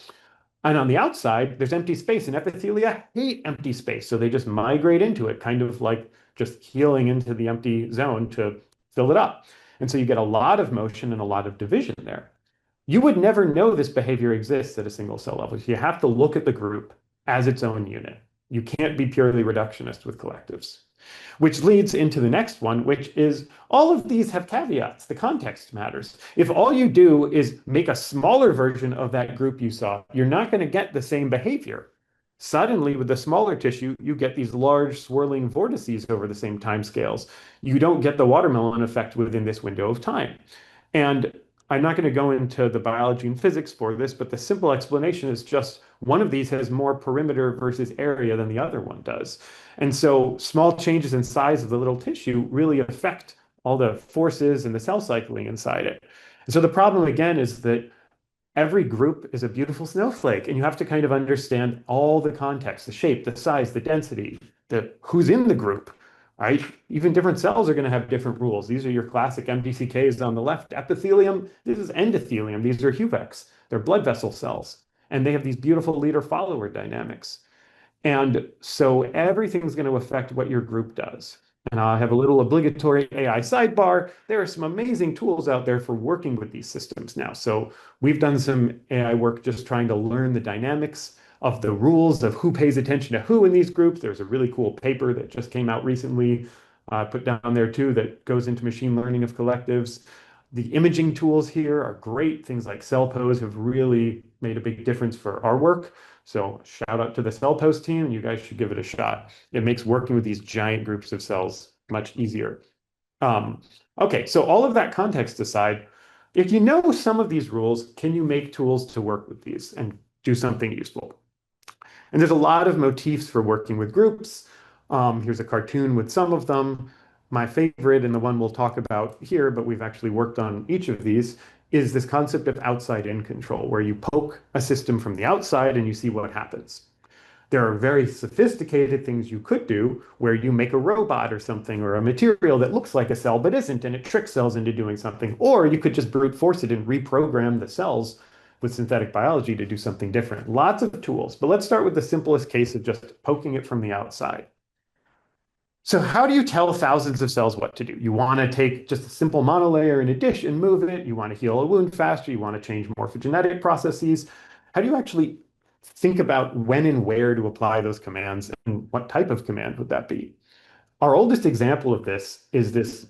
And on the outside, there's empty space, and epithelia hate empty space. So they just migrate into it, kind of like just healing into the empty zone to fill it up. And so you get a lot of motion and a lot of division there. You would never know this behavior exists at a single cell level. So you have to look at the group as its own unit. You can't be purely reductionist with collectives. Which leads into the next one, which is all of these have caveats. The context matters. If all you do is make a smaller version of that group you saw, you're not going to get the same behavior. Suddenly, with the smaller tissue, you get these large swirling vortices over the same time scales. You don't get the watermelon effect within this window of time. And I'm not going to go into the biology and physics for this, but the simple explanation is just one of these has more perimeter versus area than the other one does. And so small changes in size of the little tissue really affect all the forces and the cell cycling inside it. And so the problem again is that every group is a beautiful snowflake, and you have to kind of understand all the context, the shape, the size, the density, the who's in the group, right? Even different cells are going to have different rules. These are your classic MDCKs on the left. Epithelium, this is endothelium. These are HUVECs. They're blood vessel cells, and they have these beautiful leader-follower dynamics. And so everything's going to affect what your group does. And I have a little obligatory AI sidebar. There are some amazing tools out there for working with these systems now. So we've done some AI work just trying to learn the dynamics of the rules of who pays attention to who in these groups. There's a really cool paper that just came out recently, put down there too, that goes into machine learning of collectives. The imaging tools here are great. Things like CellPose have really made a big difference for our work. So shout out to the CellPose team. You guys should give it a shot. It makes working with these giant groups of cells much easier. Okay, so all of that context aside, if you know some of these rules, can you make tools to work with these and do something useful? And there's a lot of motifs for working with groups. Here's a cartoon with some of them. My favorite, and the one we'll talk about here, but we've actually worked on each of these, is this concept of outside-in control, where you poke a system from the outside and you see what happens. There are very sophisticated things you could do where you make a robot or something, or a material that looks like a cell but isn't, and it tricks cells into doing something. Or you could just brute force it and reprogram the cells with synthetic biology to do something different. Lots of tools, but let's start with the simplest case of just poking it from the outside. So how do you tell thousands of cells what to do? You want to take just a simple monolayer in a dish and move it. You want to heal a wound faster. You want to change morphogenetic processes. How do you actually think about when and where to apply those commands, and what type of command would that be? Our oldest example of this is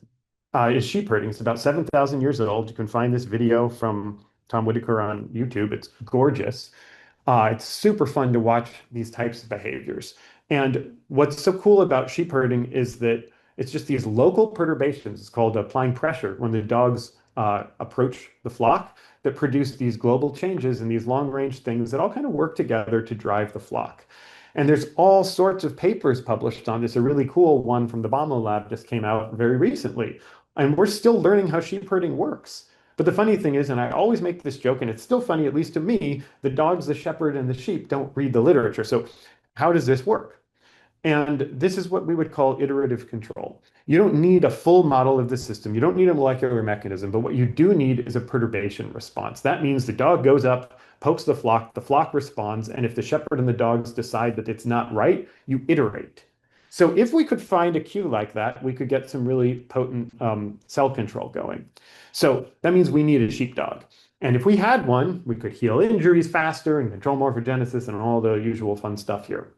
sheep herding. It's about 7,000 years old. You can find this video from Tom Whitaker on YouTube. It's gorgeous. It's super fun to watch these types of behaviors. And what's so cool about sheep herding is that it's just these local perturbations. It's called applying pressure when the dogs approach the flock that produce these global changes and these long-range things that all kind of work together to drive the flock. And there's all sorts of papers published on this. A really cool one from the Bamo lab just came out very recently. And we're still learning how sheep herding works. But the funny thing is, and I always make this joke, and it's still funny, at least to me, the dogs, the shepherd, and the sheep don't read the literature. So how does this work? And this is what we would call iterative control. You don't need a full model of the system. You don't need a molecular mechanism, but what you do need is a perturbation response. That means the dog goes up, pokes the flock responds, and if the shepherd and the dogs decide that it's not right, you iterate. So if we could find a cue like that, we could get some really potent cell control going. So that means we need a sheepdog. And if we had one, we could heal injuries faster and control morphogenesis and all the usual fun stuff here.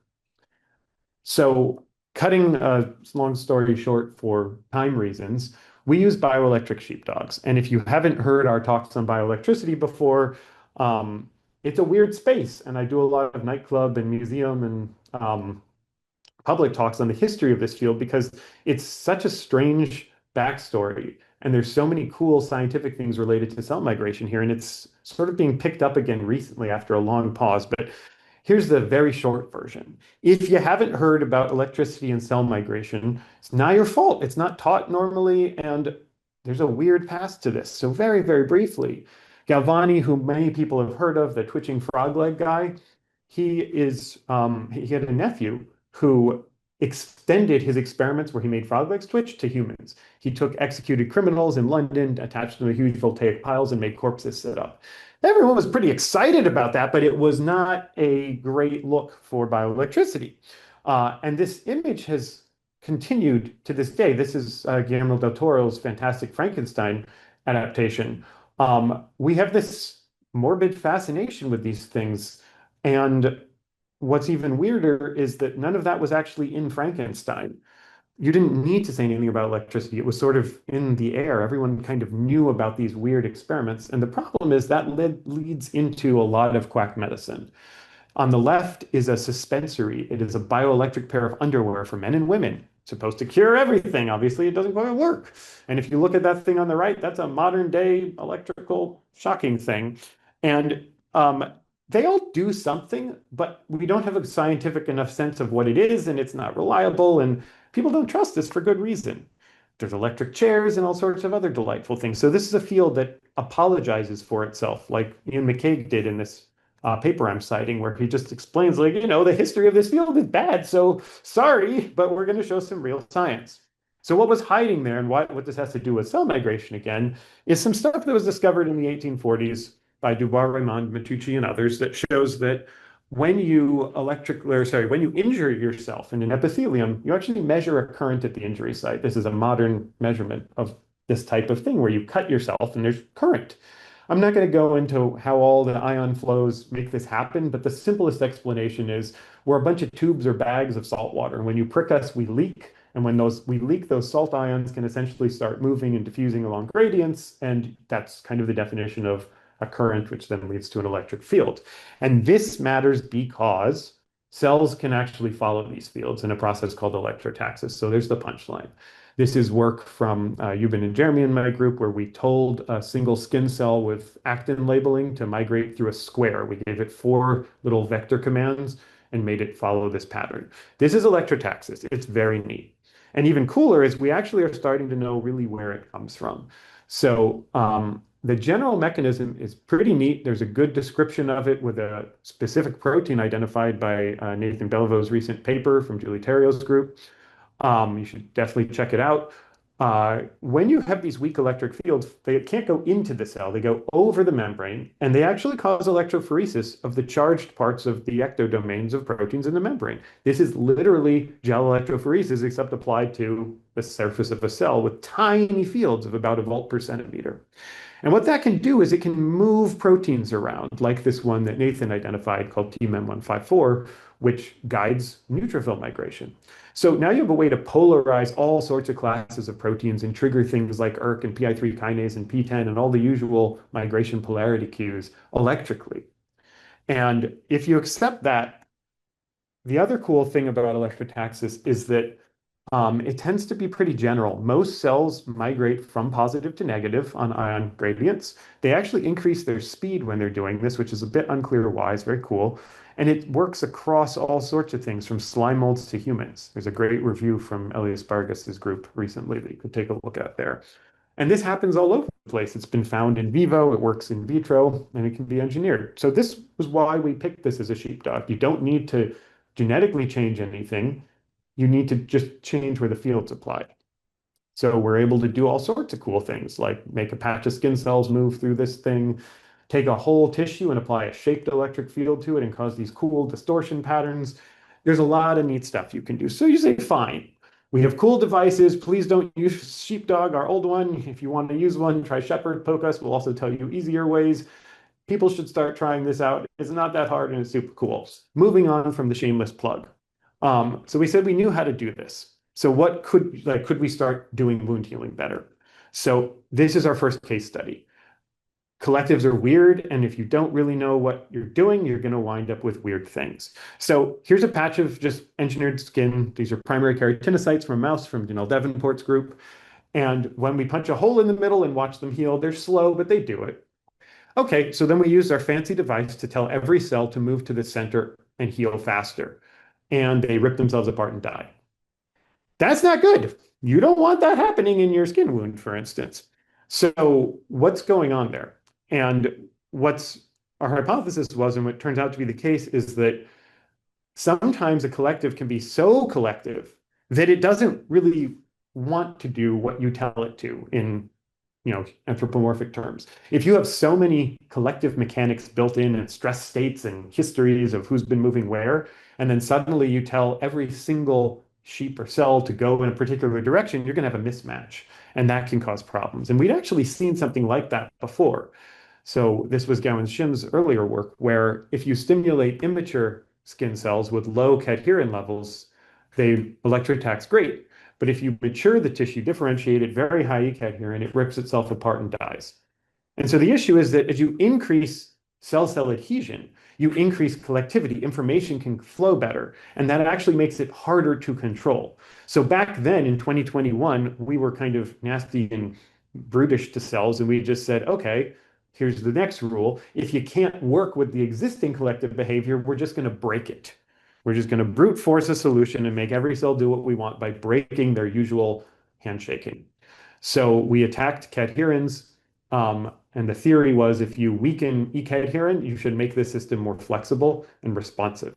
So cutting a long story short for time reasons, we use bioelectric sheepdogs. And if you haven't heard our talks on bioelectricity before, it's a weird space. And I do a lot of nightclub and museum and public talks on the history of this field because it's such a strange backstory. And there's so many cool scientific things related to cell migration here. And it's sort of being picked up again recently after a long pause. But here's the very short version. If you haven't heard about electricity and cell migration, it's not your fault. It's not taught normally, and there's a weird past to this. So very, very briefly, Galvani, who many people have heard of, the twitching frog leg guy, he had a nephew who extended his experiments where he made frog legs twitch to humans. He took executed criminals in London, attached them to huge voltaic piles, and made corpses sit up. Everyone was pretty excited about that, but it was not a great look for bioelectricity. And this image has continued to this day. This is Guillermo del Toro's fantastic Frankenstein adaptation. We have this morbid fascination with these things. And what's even weirder is that none of that was actually in Frankenstein. You didn't need to say anything about electricity. It was sort of in the air. Everyone kind of knew about these weird experiments. And the problem is that leads into a lot of quack medicine. On the left is a suspensory. It is a bioelectric pair of underwear for men and women. supposed to cure everything. Obviously, it doesn't quite work. And if you look at that thing on the right, that's a modern day electrical shocking thing. And they all do something, but we don't have a scientific enough sense of what it is, and it's not reliable, and people don't trust this for good reason. There's electric chairs and all sorts of other delightful things. So this is a field that apologizes for itself, like Ian McCaig did in this paper I'm citing, where he just explains, like, the history of this field is bad, so sorry, but we're going to show some real science. So what was hiding there, and what this has to do with cell migration again, is some stuff that was discovered in the 1840s by Dubois, Raymond, Matucci, and others that shows that when you injure yourself in an epithelium, you actually measure a current at the injury site. This is a modern measurement of this type of thing where you cut yourself and there's current. I'm not going to go into how all the ion flows make this happen, but the simplest explanation is we're a bunch of tubes or bags of salt water. And when you prick us, we leak. And when we leak, those salt ions can essentially start moving and diffusing along gradients. And that's kind of the definition of a current, which then leads to an electric field. And this matters because cells can actually follow these fields in a process called electrotaxis. So there's the punchline. This is work from Yuban and Jeremy in my group, where we told a single skin cell with actin labeling to migrate through a square. We gave it 4 little vector commands and made it follow this pattern. This is electrotaxis. It's very neat. And even cooler is we actually are starting to know really where it comes from. So the general mechanism is pretty neat. There's a good description of it with a specific protein identified by Nathan Beliveau's recent paper from Julie Terrio's group. You should definitely check it out. When you have these weak electric fields, they can't go into the cell. They go over the membrane, and they actually cause electrophoresis of the charged parts of the ectodomains of proteins in the membrane. This is literally gel electrophoresis, except applied to the surface of a cell with tiny fields of about a volt per centimeter. And what that can do is it can move proteins around, like this one that Nathan identified called TMEM154, which guides neutrophil migration. So now you have a way to polarize all sorts of classes of proteins and trigger things like ERK and PI3 kinase and PTEN and all the usual migration polarity cues electrically. And if you accept that, the other cool thing about electrotaxis is that it tends to be pretty general. Most cells migrate from positive to negative on ion gradients. They actually increase their speed when they're doing this, which is a bit unclear why. It's very cool. And it works across all sorts of things, from slime molds to humans. There's a great review from Elias Vargas's group recently that you could take a look at there. And this happens all over the place. It's been found in vivo, it works in vitro, and it can be engineered. So this was why we picked this as a sheepdog. You don't need to genetically change anything. You need to just change where the field's applied. So we're able to do all sorts of cool things, like make a patch of skin cells move through this thing, take a whole tissue and apply a shaped electric field to it and cause these cool distortion patterns. There's a lot of neat stuff you can do. So you say, fine, we have cool devices. Please don't use sheepdog, our old one. If you want to use one, try shepherd, poke us. We'll also tell you easier ways. People should start trying this out. It's not that hard and it's super cool. Moving on from the shameless plug. So we said we knew how to do this. So what could we start doing wound healing better? So this is our first case study. Collectives are weird, and if you don't really know what you're doing, you're going to wind up with weird things. So here's a patch of just engineered skin. These are primary keratinocytes from a mouse from Janelle Davenport's group. And when we punch a hole in the middle and watch them heal, they're slow, but they do it. Okay, so then we use our fancy device to tell every cell to move to the center and heal faster. And they rip themselves apart and die. That's not good. You don't want that happening in your skin wound, for instance. So what's going on there? And what's our hypothesis was, and what turns out to be the case, is that sometimes a collective can be so collective that it doesn't really want to do what you tell it to in anthropomorphic terms. If you have so many collective mechanics built in and stress states and histories of who's been moving where, and then suddenly you tell every single sheep or cell to go in a particular direction, you're going to have a mismatch, and that can cause problems. And we'd actually seen something like that before. So this was Gowan Shim's earlier work, where if you stimulate immature skin cells with low cadherin levels, they electrotax great. But if you mature the tissue, differentiate it very high cadherin, it rips itself apart and dies. And so the issue is that as you increase cell-cell adhesion, you increase collectivity, information can flow better, and that actually makes it harder to control. So back then in 2021, we were kind of nasty and brutish to cells, and we just said, okay, here's the next rule. If you can't work with the existing collective behavior, we're just going to break it. We're just going to brute force a solution and make every cell do what we want by breaking their usual handshaking. So we attacked cadherins, and the theory was if you weaken E-cadherin, you should make the system more flexible and responsive.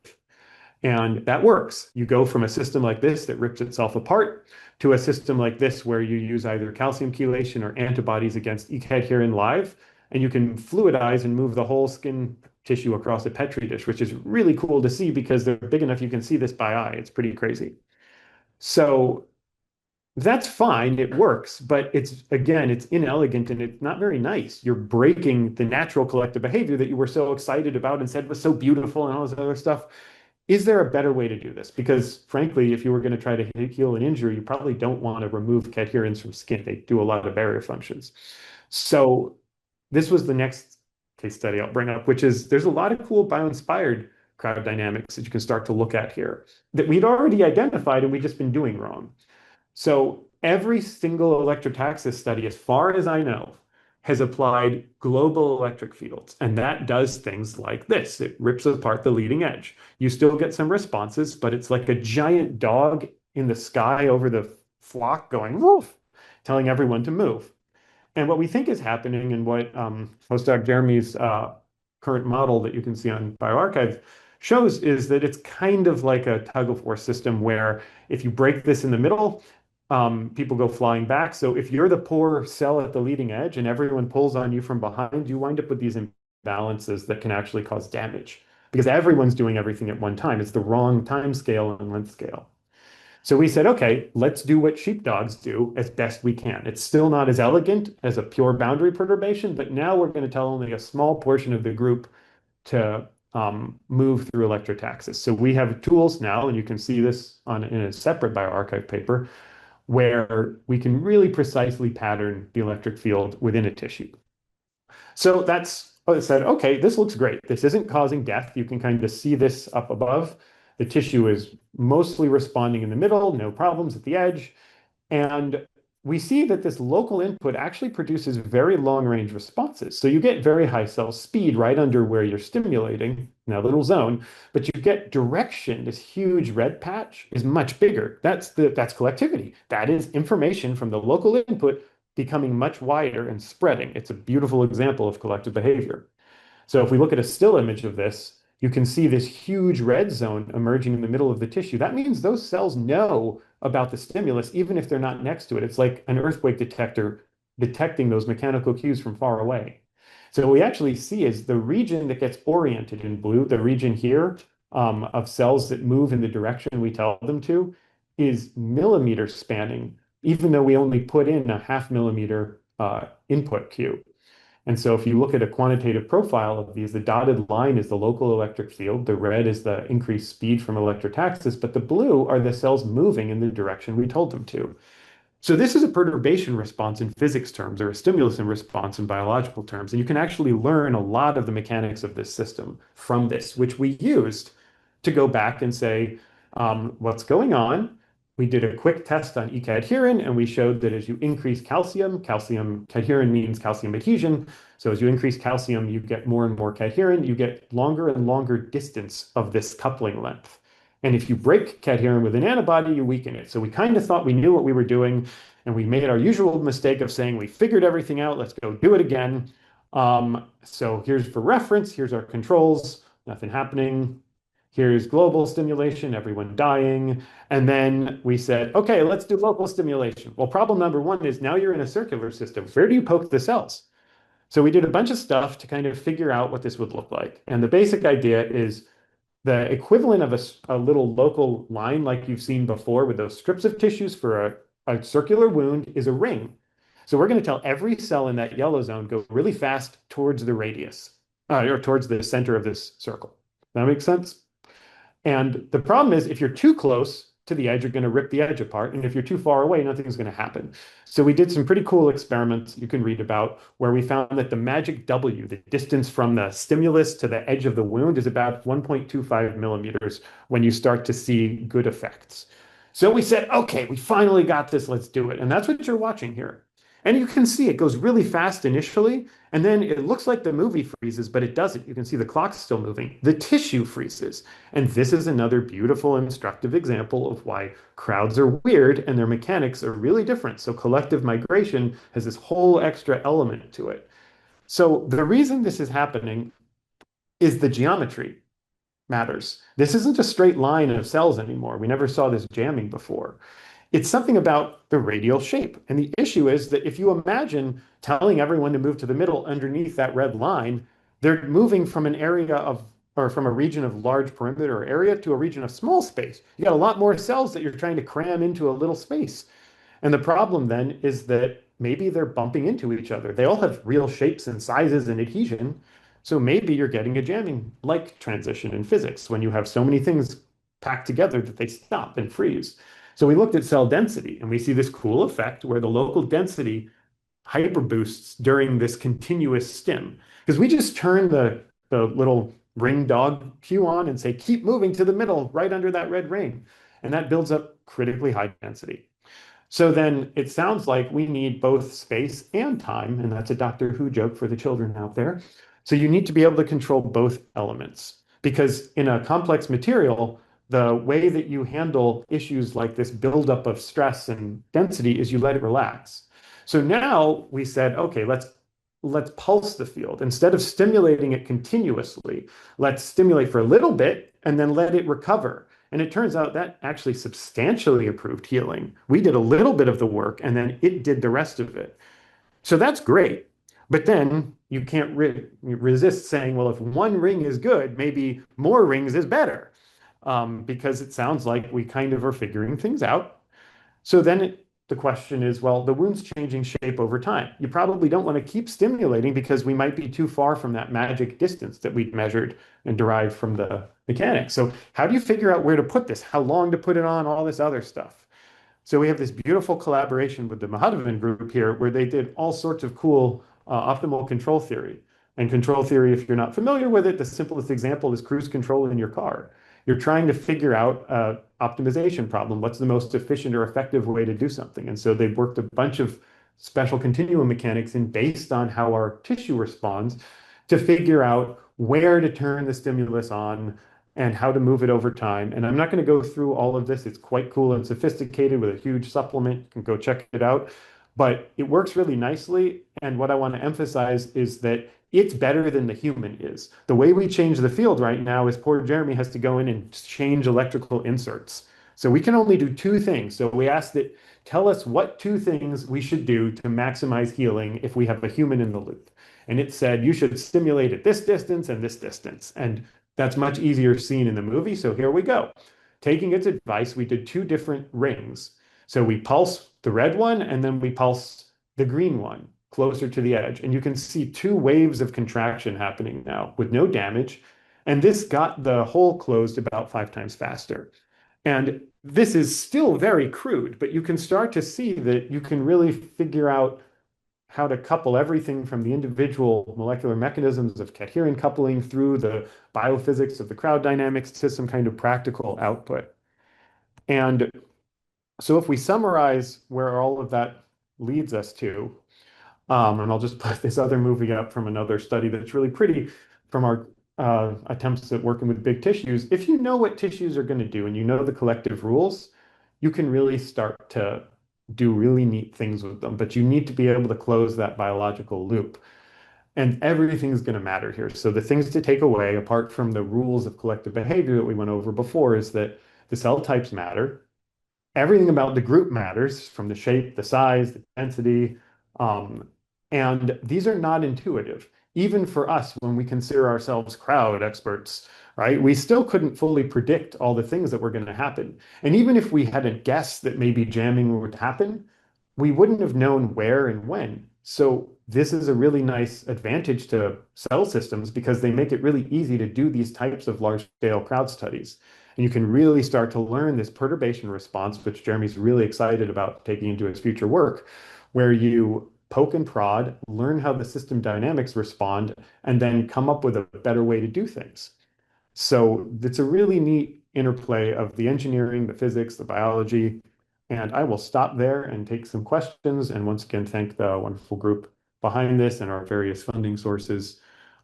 And that works. You go from a system like this that rips itself apart to a system like this where you use either calcium chelation or antibodies against E-cadherin live, and you can fluidize and move the whole skin tissue across a Petri dish, which is really cool to see because they're big enough you can see this by eye. It's pretty crazy. So that's fine, it works, but it's, again, it's inelegant and it's not very nice. You're breaking the natural collective behavior that you were so excited about and said was so beautiful and all this other stuff. Is there a better way to do this? Because frankly, if you were going to try to heal an injury, you probably don't want to remove cadherins from skin. They do a lot of barrier functions. So this was the next case study I'll bring up, which is there's a lot of cool bio-inspired crowd dynamics that you can start to look at here that we'd already identified and we've just been doing wrong. So every single electrotaxis study, as far as I know, has applied global electric fields. And that does things like this. It rips apart the leading edge. You still get some responses, but it's like a giant dog in the sky over the flock going, woof, telling everyone to move. And what we think is happening and what postdoc Jeremy's current model that you can see on bioRxiv shows is that it's kind of like a tug-of-war system where if you break this in the middle, people go flying back. So if you're the poor cell at the leading edge and everyone pulls on you from behind, you wind up with these imbalances that can actually cause damage because everyone's doing everything at one time. It's the wrong time scale and length scale. So we said, okay, let's do what sheepdogs do as best we can. It's still not as elegant as a pure boundary perturbation, but now we're going to tell only a small portion of the group to move through electrotaxis. So we have tools now, and you can see this in a separate bioRxiv paper, where we can really precisely pattern the electric field within a tissue. So that's what I said, okay, this looks great. This isn't causing death. You can kind of see this up above. The tissue is mostly responding in the middle, no problems at the edge. And we see that this local input actually produces very long-range responses. So you get very high cell speed right under where you're stimulating in that little zone, but you get direction. This huge red patch is much bigger. That's collectivity. That is information from the local input becoming much wider and spreading. It's a beautiful example of collective behavior. So if we look at a still image of this, you can see this huge red zone emerging in the middle of the tissue. That means those cells know about the stimulus, even if they're not next to it. It's like an earthquake detector detecting those mechanical cues from far away. So what we actually see is the region that gets oriented in blue, the region here of cells that move in the direction we tell them to, is millimeter spanning, even though we only put in a 0.5 millimeter input cue. And so if you look at a quantitative profile of these, the dotted line is the local electric field, the red is the increased speed from electrotaxis, but the blue are the cells moving in the direction we told them to. So this is a perturbation response in physics terms, or a stimulus in response in biological terms. And you can actually learn a lot of the mechanics of this system from this, which we used to go back and say, what's going on? We did a quick test on E-cadherin, and we showed that as you increase calcium cadherin means calcium adhesion. So as you increase calcium, you get more and more cadherin, you get longer and longer distance of this coupling length. And if you break cadherin with an antibody, you weaken it. So we kind of thought we knew what we were doing, and we made our usual mistake of saying, we figured everything out, let's go do it again. So here's for reference, here's our controls, nothing happening. Here's global stimulation, everyone dying. And then we said, okay, let's do local stimulation. Well, problem number one is now you're in a circular system. Where do you poke the cells? So we did a bunch of stuff to kind of figure out what this would look like. And the basic idea is the equivalent of a little local line like you've seen before with those strips of tissues for a circular wound is a ring. So we're going to tell every cell in that yellow zone go really fast towards the radius, or towards the center of this circle. That makes sense? And the problem is if you're too close, to the edge are going to rip the edge apart. And if you're too far away, nothing's going to happen. So we did some pretty cool experiments you can read about where we found that the magic W, the distance from the stimulus to the edge of the wound, is about 1.25 millimeters when you start to see good effects. So we said, okay, we finally got this, let's do it. And that's what you're watching here. And you can see it goes really fast initially, and then it looks like the movie freezes, but it doesn't. You can see the clock's still moving. The tissue freezes. And this is another beautiful, instructive example of why crowds are weird and their mechanics are really different. So collective migration has this whole extra element to it. So the reason this is happening is the geometry matters. This isn't a straight line of cells anymore. We never saw this jamming before. It's something about the radial shape. And the issue is that if you imagine telling everyone to move to the middle underneath that red line, they're moving from an area of, or from a region of large perimeter area to a region of small space. You got a lot more cells that you're trying to cram into a little space. And the problem then is that maybe they're bumping into each other. They all have real shapes and sizes and adhesion. So maybe you're getting a jamming-like transition in physics when you have so many things packed together that they stop and freeze. So we looked at cell density, and we see this cool effect where the local density hyperboosts during this continuous stim. Because we just turn the little ring dog cue on and say, keep moving to the middle, right under that red ring. And that builds up critically high density. So then it sounds like we need both space and time, and that's a Doctor Who joke for the children out there. So you need to be able to control both elements. Because in a complex material, the way that you handle issues like this buildup of stress and density is you let it relax. So now we said, okay, let's pulse the field. Instead of stimulating it continuously, let's stimulate for a little bit and then let it recover. And it turns out that actually substantially improved healing. We did a little bit of the work and then it did the rest of it. So that's great. But then you can't resist saying, well, if one ring is good, maybe more rings is better. Because it sounds like we kind of are figuring things out. So then the question is, well, the wound's changing shape over time. You probably don't want to keep stimulating because we might be too far from that magic distance that we measured and derived from the mechanics. So how do you figure out where to put this, how long to put it on, all this other stuff? So we have this beautiful collaboration with the Mahadevan group here where they did all sorts of cool optimal control theory. And control theory, if you're not familiar with it, the simplest example is cruise control in your car. You're trying to figure out an optimization problem. What's the most efficient or effective way to do something? And so they've worked a bunch of special continuum mechanics in based on how our tissue responds to figure out where to turn the stimulus on and how to move it over time. And I'm not going to go through all of this. It's quite cool and sophisticated with a huge supplement. You can go check it out. But it works really nicely. And what I want to emphasize is that it's better than the human is. The way we change the field right now is poor Jeremy has to go in and change electrical inserts. So we can only do two things. So we asked it, tell us what two things we should do to maximize healing if we have a human in the loop. And it said, you should stimulate at this distance and this distance. And that's much easier seen in the movie. So here we go. Taking its advice, we did two different rings. So we pulse the red one and then we pulse the green one closer to the edge. And you can see two waves of contraction happening now with no damage. And this got the hole closed about 5 times faster. And this is still very crude, but you can start to see that you can really figure out how to couple everything from the individual molecular mechanisms of cadherin coupling through the biophysics of the crowd dynamics to some kind of practical output. And so if we summarize where all of that leads us to, and I'll just put this other movie up from another study that's really pretty from our attempts at working with big tissues. If you know what tissues are going to do and you know the collective rules, you can really start to do really neat things with them. But you need to be able to close that biological loop. And everything's going to matter here. So the things to take away, apart from the rules of collective behavior that we went over before, is that the cell types matter. Everything about the group matters, from the shape, the size, the density. And these are not intuitive. Even for us, when we consider ourselves crowd experts, right? We still couldn't fully predict all the things that were going to happen. And even if we had a guess that maybe jamming would happen, we wouldn't have known where and when. So this is a really nice advantage to cell systems because they make it really easy to do these types of large-scale crowd studies. And you can really start to learn this perturbation response, which Jeremy's really excited about taking into his future work, where you poke and prod, learn how the system dynamics respond, and then come up with a better way to do things. So it's a really neat interplay of the engineering, the physics, the biology. And I will stop there and take some questions. And once again, thank the wonderful group behind this and our various funding sources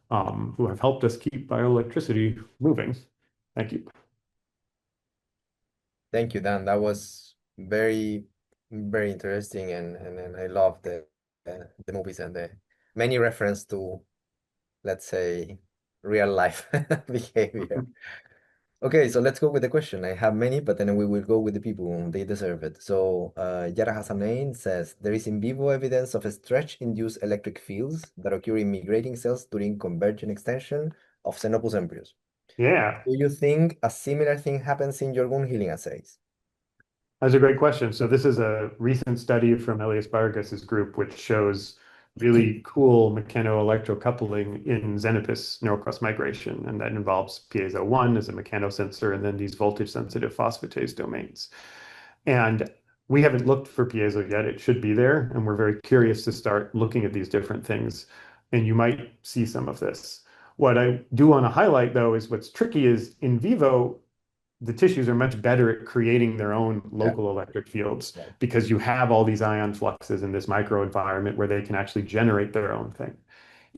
who have helped us keep bioelectricity moving. Thank you. Thank you, Dan. That was very, very interesting, and I love the movies and the many reference to, let's say, real life behavior. Okay, so let's go with the question. I have many, but then we will go with the people and they deserve it. So Yara Hassanain says, there is in vivo evidence of stretch-induced electric fields that occur in migrating cells during convergent extension of Xenopus embryos. Yeah, Do you think a similar thing happens in your wound healing assays? that's a great question. So this is a recent study from Elias Vargas's group, which shows really cool mechanoelectrocoupling in Xenopus neurocross migration, and that involves piezo1 as a mechanosensor, and then these voltage-sensitive phosphatase domains. And we haven't looked for piezo yet. It should be there, and we're very curious to start looking at these different things, and you might see some of this. What I do want to highlight, though, is what's tricky is in vivo, the tissues are much better at creating their own local electric fields because you have all these ion fluxes in this microenvironment where they can actually generate their own thing.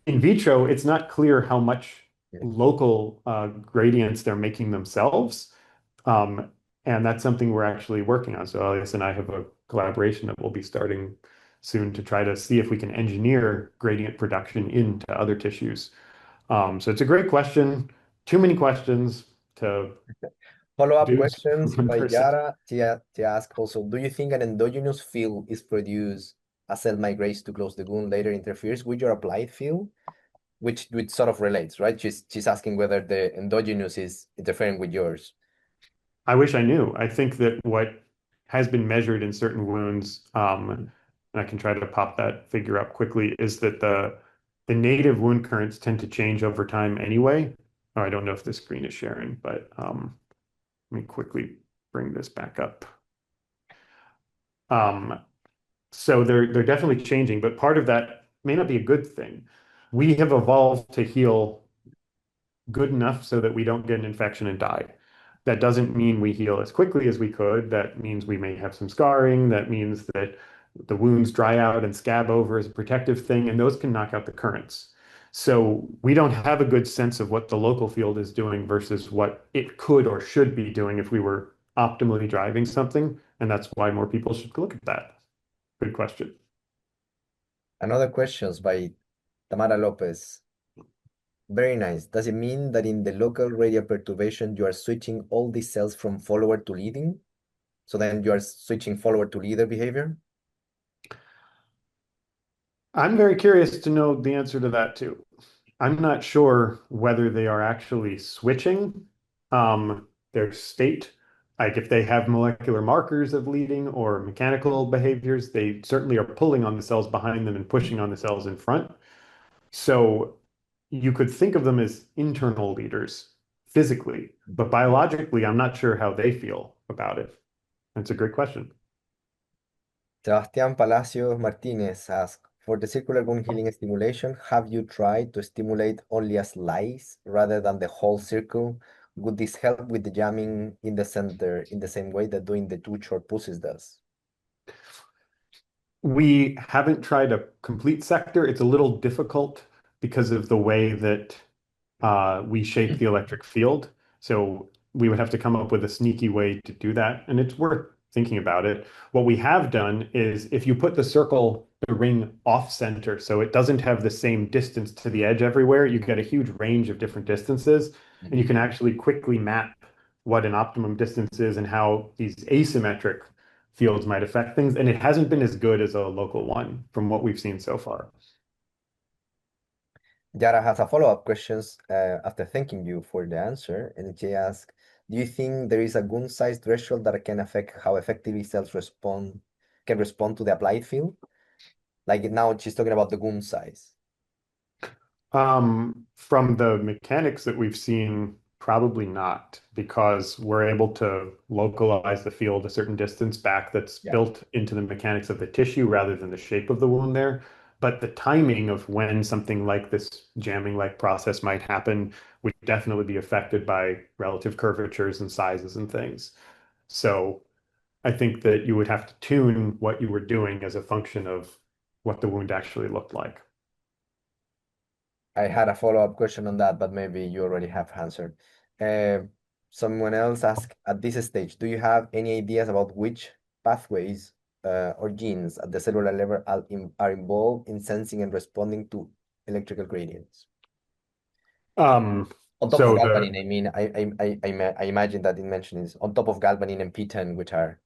In vitro, it's not clear how much local gradients they're making themselves. And that's something we're actually working on. So Elias and I have a collaboration that we'll be starting soon to try to see if we can engineer gradient production into other tissues. So it's a great question. Too many questions to Follow-up do questions one by person. Yara to ask also, do you think an endogenous field is produced as cell migrates to close the wound later interferes with your applied field? Which sort of relates, right? She's asking whether the endogenous is interfering with yours. I wish I knew. I think that what has been measured in certain wounds, and I can try to pop that figure up quickly, is that the native wound currents tend to change over time anyway. Oh, I don't know if the screen is sharing, but let me quickly bring this back up. So they're definitely changing, but part of that may not be a good thing. We have evolved to heal good enough so that we don't get an infection and die. That doesn't mean we heal as quickly as we could. That means we may have some scarring. That means that the wounds dry out and scab over as a protective thing, and those can knock out the currents. So we don't have a good sense of what the local field is doing versus what it could or should be doing if we were optimally driving something, and that's why more people should look at that. Good question. Another questions by Tamara Lopez. Very nice. Does it mean that in the local radial perturbation, you are switching all these cells from follower to leading? So then you are switching follower to leader behavior? I'm very curious to know the answer to that too. I'm not sure whether they are actually switching their state. Like if they have molecular markers of leading or mechanical behaviors, they certainly are pulling on the cells behind them and pushing on the cells in front. So you could think of them as internal leaders physically, but biologically, I'm not sure how they feel about it. That's a great question. Sebastián Palacios Martinez asks, for the circular bone healing stimulation, have you tried to stimulate only a slice rather than the whole circle? Would this help with the jamming in the center in the same way that doing the two short pulses does? We haven't tried a complete sector. It's a little difficult because of the way that we shape the electric field. So we would have to come up with a sneaky way to do that. And it's worth thinking about it. What we have done is if you put the ring off center, so it doesn't have the same distance to the edge everywhere, you get a huge range of different distances. And you can actually quickly map what an optimum distance is and how these asymmetric fields might affect things. And it hasn't been as good as a local one from what we've seen so far. Yara has a follow-up questions after thanking you for the answer, and she asks, do you think there is a gun size threshold that can affect how effectively cells can respond to the applied field? Like now she's talking about the gun size. From the mechanics that we've seen, Probably not, because we're able to localize the field a certain distance back that's built into the mechanics of the tissue rather than the shape of the wound there. But the timing of when something like this jamming-like process might happen would definitely be affected by relative curvatures and sizes and things. So I think that you would have to tune what you were doing as a function of what the wound actually looked like. I had a follow-up question on that, but maybe you already have answered. Someone else asked, at this stage, do you have any ideas about which pathways or genes at the cellular level are involved in sensing and responding to electrical gradients? On top of galvanin, I mean, I imagine that it mentions on top of galvanin and P10, which are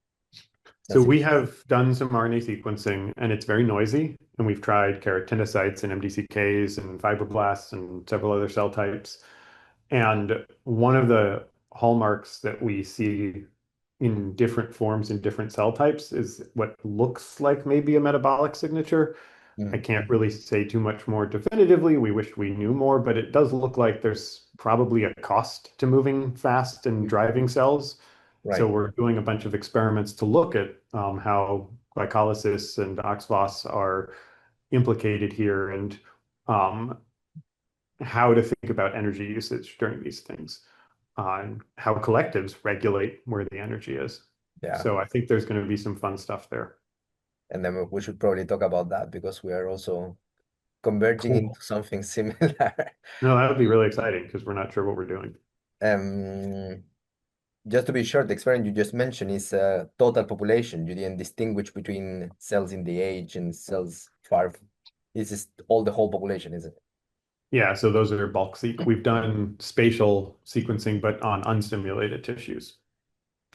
So we have done some RNA sequencing, and it's very noisy. And we've tried keratinocytes and MDCKs and fibroblasts and several other cell types. And one of the hallmarks that we see in different forms in different cell types is what looks like maybe a metabolic signature. I can't really say too much more definitively. We wish we knew more, but it does look like there's probably a cost to moving fast and driving cells. Right. So we're doing a bunch of experiments to look at how glycolysis and oxphos are implicated here, and how to think about energy usage during these things, and how collectives regulate where the energy is. Yeah. So I think there's going to be some fun stuff there. And then we should probably talk about that because we are also converging Cool. into something similar. No, that would be really exciting because we're not sure what we're doing. Just to be sure, the experiment you just mentioned is total population. You didn't distinguish between cells in the age and cells far. This is all the whole population, isn't it? Yeah, so those are bulk we've done spatial sequencing, but on unstimulated tissues.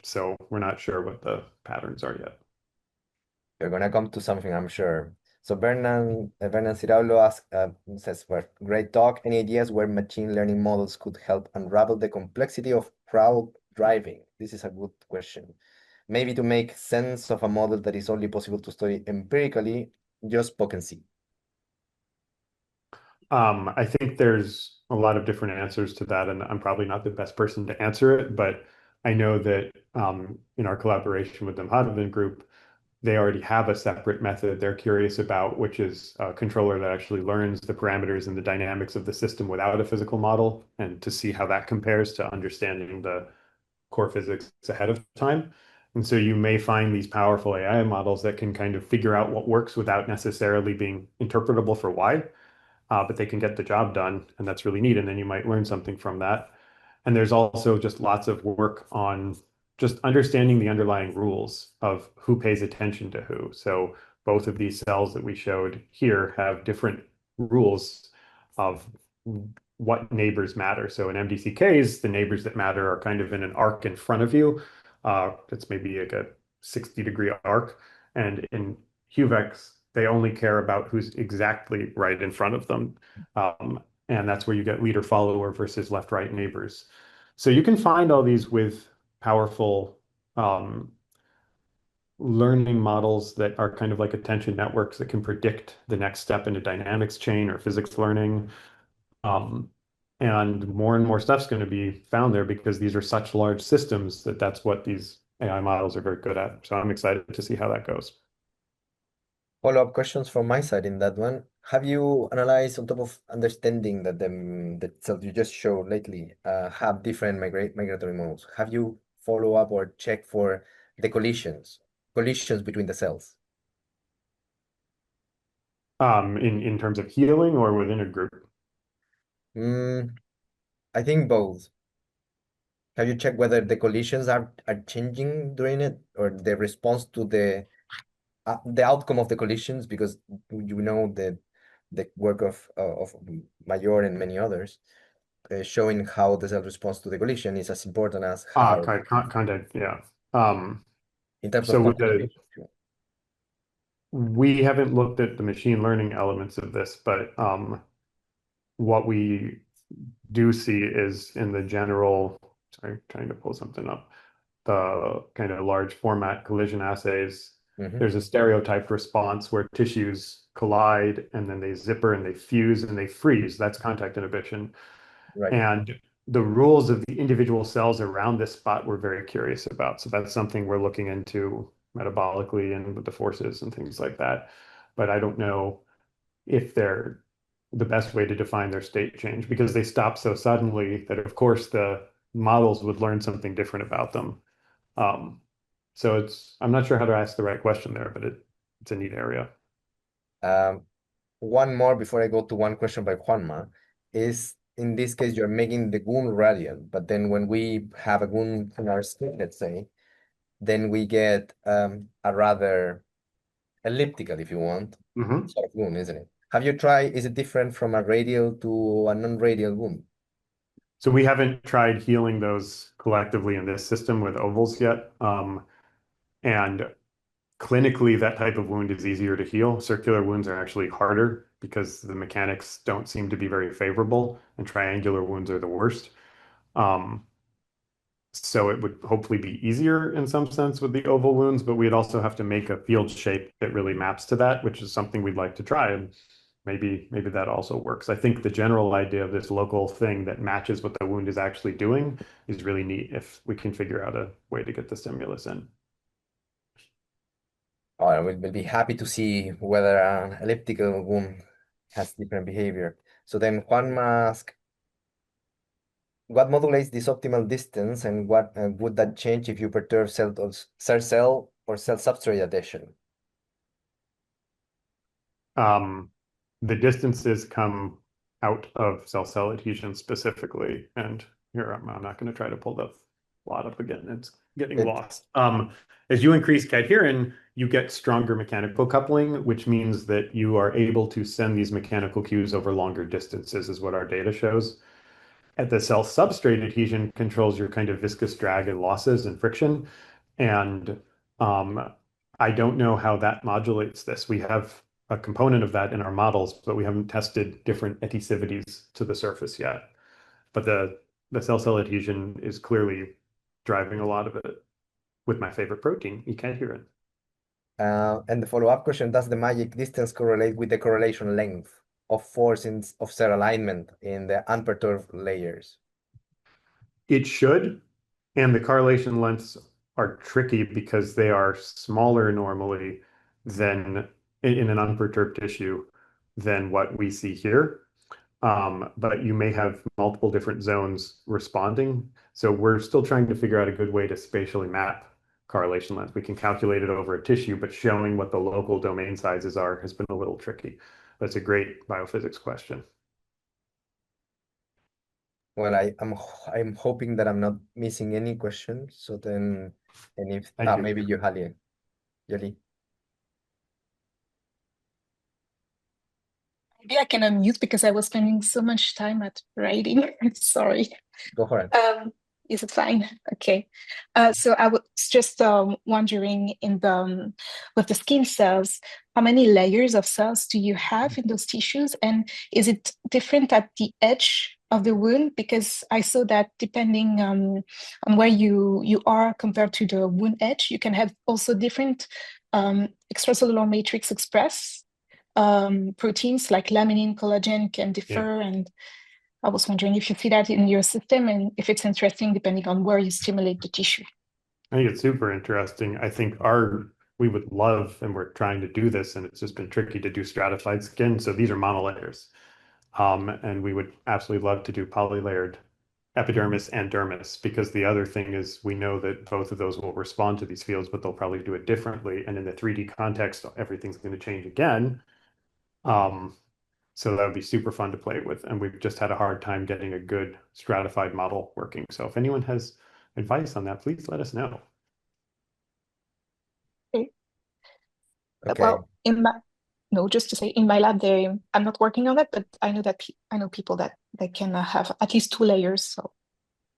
So we're not sure what the patterns are yet. You're gonna come to something, I'm sure. So Bernan Ciraulo says, well, great talk. Any ideas where machine learning models could help unravel the complexity of crowd driving? This is a good question. Maybe to make sense of a model that is only possible to study empirically, just poke and see. I think there's a lot of different answers to that, and I'm probably not the best person to answer it, but I know that in our collaboration with the Medizin group, they already have a separate method they're curious about, which is a controller that actually learns the parameters and the dynamics of the system without a physical model, and to see how that compares to understanding the core physics ahead of time. And so you may find these powerful AI models that can kind of figure out what works without necessarily being interpretable for why, but they can get the job done, and that's really neat. And then you might learn something from that. And there's also just lots of work on just understanding the underlying rules of who pays attention to who. So both of these cells that we showed here have different rules of what neighbors matter. So in MDCKs, the neighbors that matter are kind of in an arc in front of you. It's maybe like a 60-degree arc. And in HUVECs, they only care about who's exactly right in front of them. And that's where you get leader follower versus left right neighbors. So you can find all these with powerful learning models that are kind of like attention networks that can predict the next step in a dynamics chain or physics learning. And more stuff's going to be found there because these are such large systems that that's what these AI models are very good at. So I'm excited to see how that goes. Follow-up questions from my side in that one. Have you analyzed, on top of understanding that the cells you just showed lately have different migratory modes? Have you follow up or check for the collisions between the cells? In terms of healing or within a group? I think both. Have you checked whether the collisions are changing during it, or the response to the outcome of the collisions? Because you know the work of Mayor and many others showing how the cell response to the collision is as important as how Contact, yeah. in terms So of with contact. we haven't looked at the machine learning elements of this, but what we do see is in the general, sorry, trying to pull something up, the kind of large format collision assays, there's a stereotyped response where tissues collide and then they zipper and they fuse and they freeze. That's contact inhibition. Right. And the rules of the individual cells around this spot we're very curious about. So that's something we're looking into metabolically and with the forces and things like that. But I don't know if they're the best way to define their state change, because they stop so suddenly that, of course, the models would learn something different about them. So I'm not sure how to ask the right question there, but it's a neat area. One more before I go to one question by Juanma is, in this case, you're making the gun radial, but then when we have a gun in our skin, let's say, then we get a rather elliptical, if you want, sort of gun, isn't it? Have you tried, is it different from a radial to a non-radial gun? So we haven't tried healing those collectively in this system with ovals yet. And clinically, that type of wound is easier to heal. Circular wounds are actually harder because the mechanics don't seem to be very favorable, and triangular wounds are the worst. So it would hopefully be easier in some sense with the oval wounds, but we'd also have to make a field shape that really maps to that, which is something we'd like to try. And maybe that also works. I think the general idea of this local thing that matches what the wound is actually doing is really neat if we can figure out a way to get the stimulus in. We'll be happy to see whether an elliptical wound has different behavior. So then Juan asks, what modulates this optimal distance, and what would that change if you perturb cell or cell substrate adhesion? The distances come out of cell adhesion specifically, and here I'm not going to try to pull the plot up again. It's getting lost. As you increase cadherin, you get stronger mechanical coupling, which means that you are able to send these mechanical cues over longer distances, is what our data shows. At the cell substrate adhesion controls your kind of viscous drag and losses and friction. And I don't know how that modulates this. We have a component of that in our models, but we haven't tested different adhesivities to the surface yet. But the cell adhesion is clearly driving a lot of it with my favorite protein, cadherin. And the follow-up question, does the magic distance correlate with the correlation length of force of cell alignment in the unperturbed layers? It should, and the correlation lengths are tricky because they are smaller normally than in an unperturbed tissue than what we see here. But you may have multiple different zones responding. So we're still trying to figure out a good way to spatially map correlation length. We can calculate it over a tissue, but showing what the local domain sizes are has been a little tricky. That's a great biophysics question. Well, I'm hoping that I'm not missing any questions. So then, and if maybe Yohalie. Maybe I can unmute because I was spending so much time at writing. Sorry. Go for it. Is it fine? Okay. So I was just wondering with the skin cells, how many layers of cells do you have in those tissues? And is it different at the edge of the wound? Because I saw that depending on where you are compared to the wound edge, you can have also different extracellular matrix express proteins like laminin, collagen can differ. And I was wondering if you see that in your system and if it's interesting depending on where you stimulate the tissue. I think it's super interesting. I think we would love, and we're trying to do this, and it's just been tricky to do stratified skin. So these are monolayers. And we would absolutely love to do polylayered epidermis and dermis, because the other thing is we know that both of those will respond to these fields, but they'll probably do it differently. And in the 3D context, everything's going to change again. So that would be super fun to play with. And we've just had a hard time getting a good stratified model working. So if anyone has advice on that, please let us know. Okay. Well, just to say, in my lab, I'm not working on it, but I know people that can have at least 2 layers. So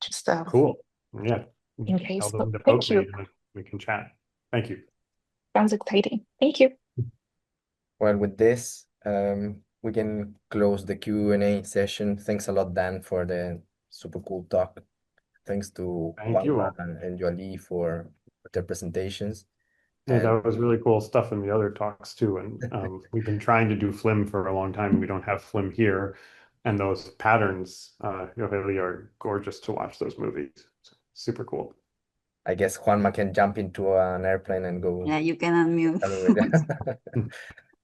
just cool. Yeah. In case. So, thank you. We can chat. Thank you. Sounds exciting. Thank you. Well, with this, we can close the Q&A session. Thanks a lot, Dan, for the super cool talk. Thanks to Juan and Yohalie for their presentations. Yeah, that was really cool stuff in the other talks too. And we've been trying to do FLIM for a long time. We don't have FLIM here. And those patterns, Yohalie, are gorgeous to watch those movies. Super cool. I guess Juanma can jump into an airplane and go. Yeah, you can unmute.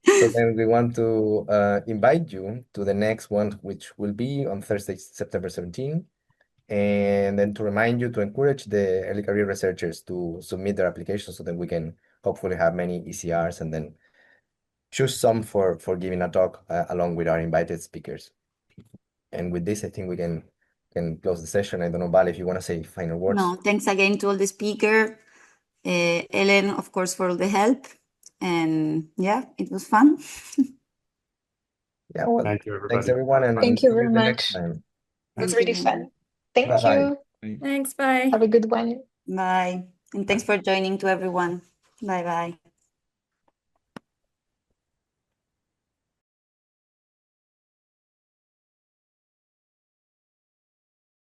So then we want to invite you to the next one, which will be on Thursday, September 17. And then to remind you to encourage the early career researchers to submit their applications so that we can hopefully have many ECRs and then choose some for giving a talk along with our invited speakers. And with this, I think we can close the session. I don't know, Val, if you want to say final words. No, thanks again to all the speakers. Ellen, of course, for all the help. And yeah, it was fun. Yeah, well, Thank you, everybody. thanks everyone, and Thank you see very the next much. time. It was Thank really you. fun. Thank Bye-bye. you. Thanks, bye. Have a good one. Bye. And thanks for joining to everyone. Bye-bye.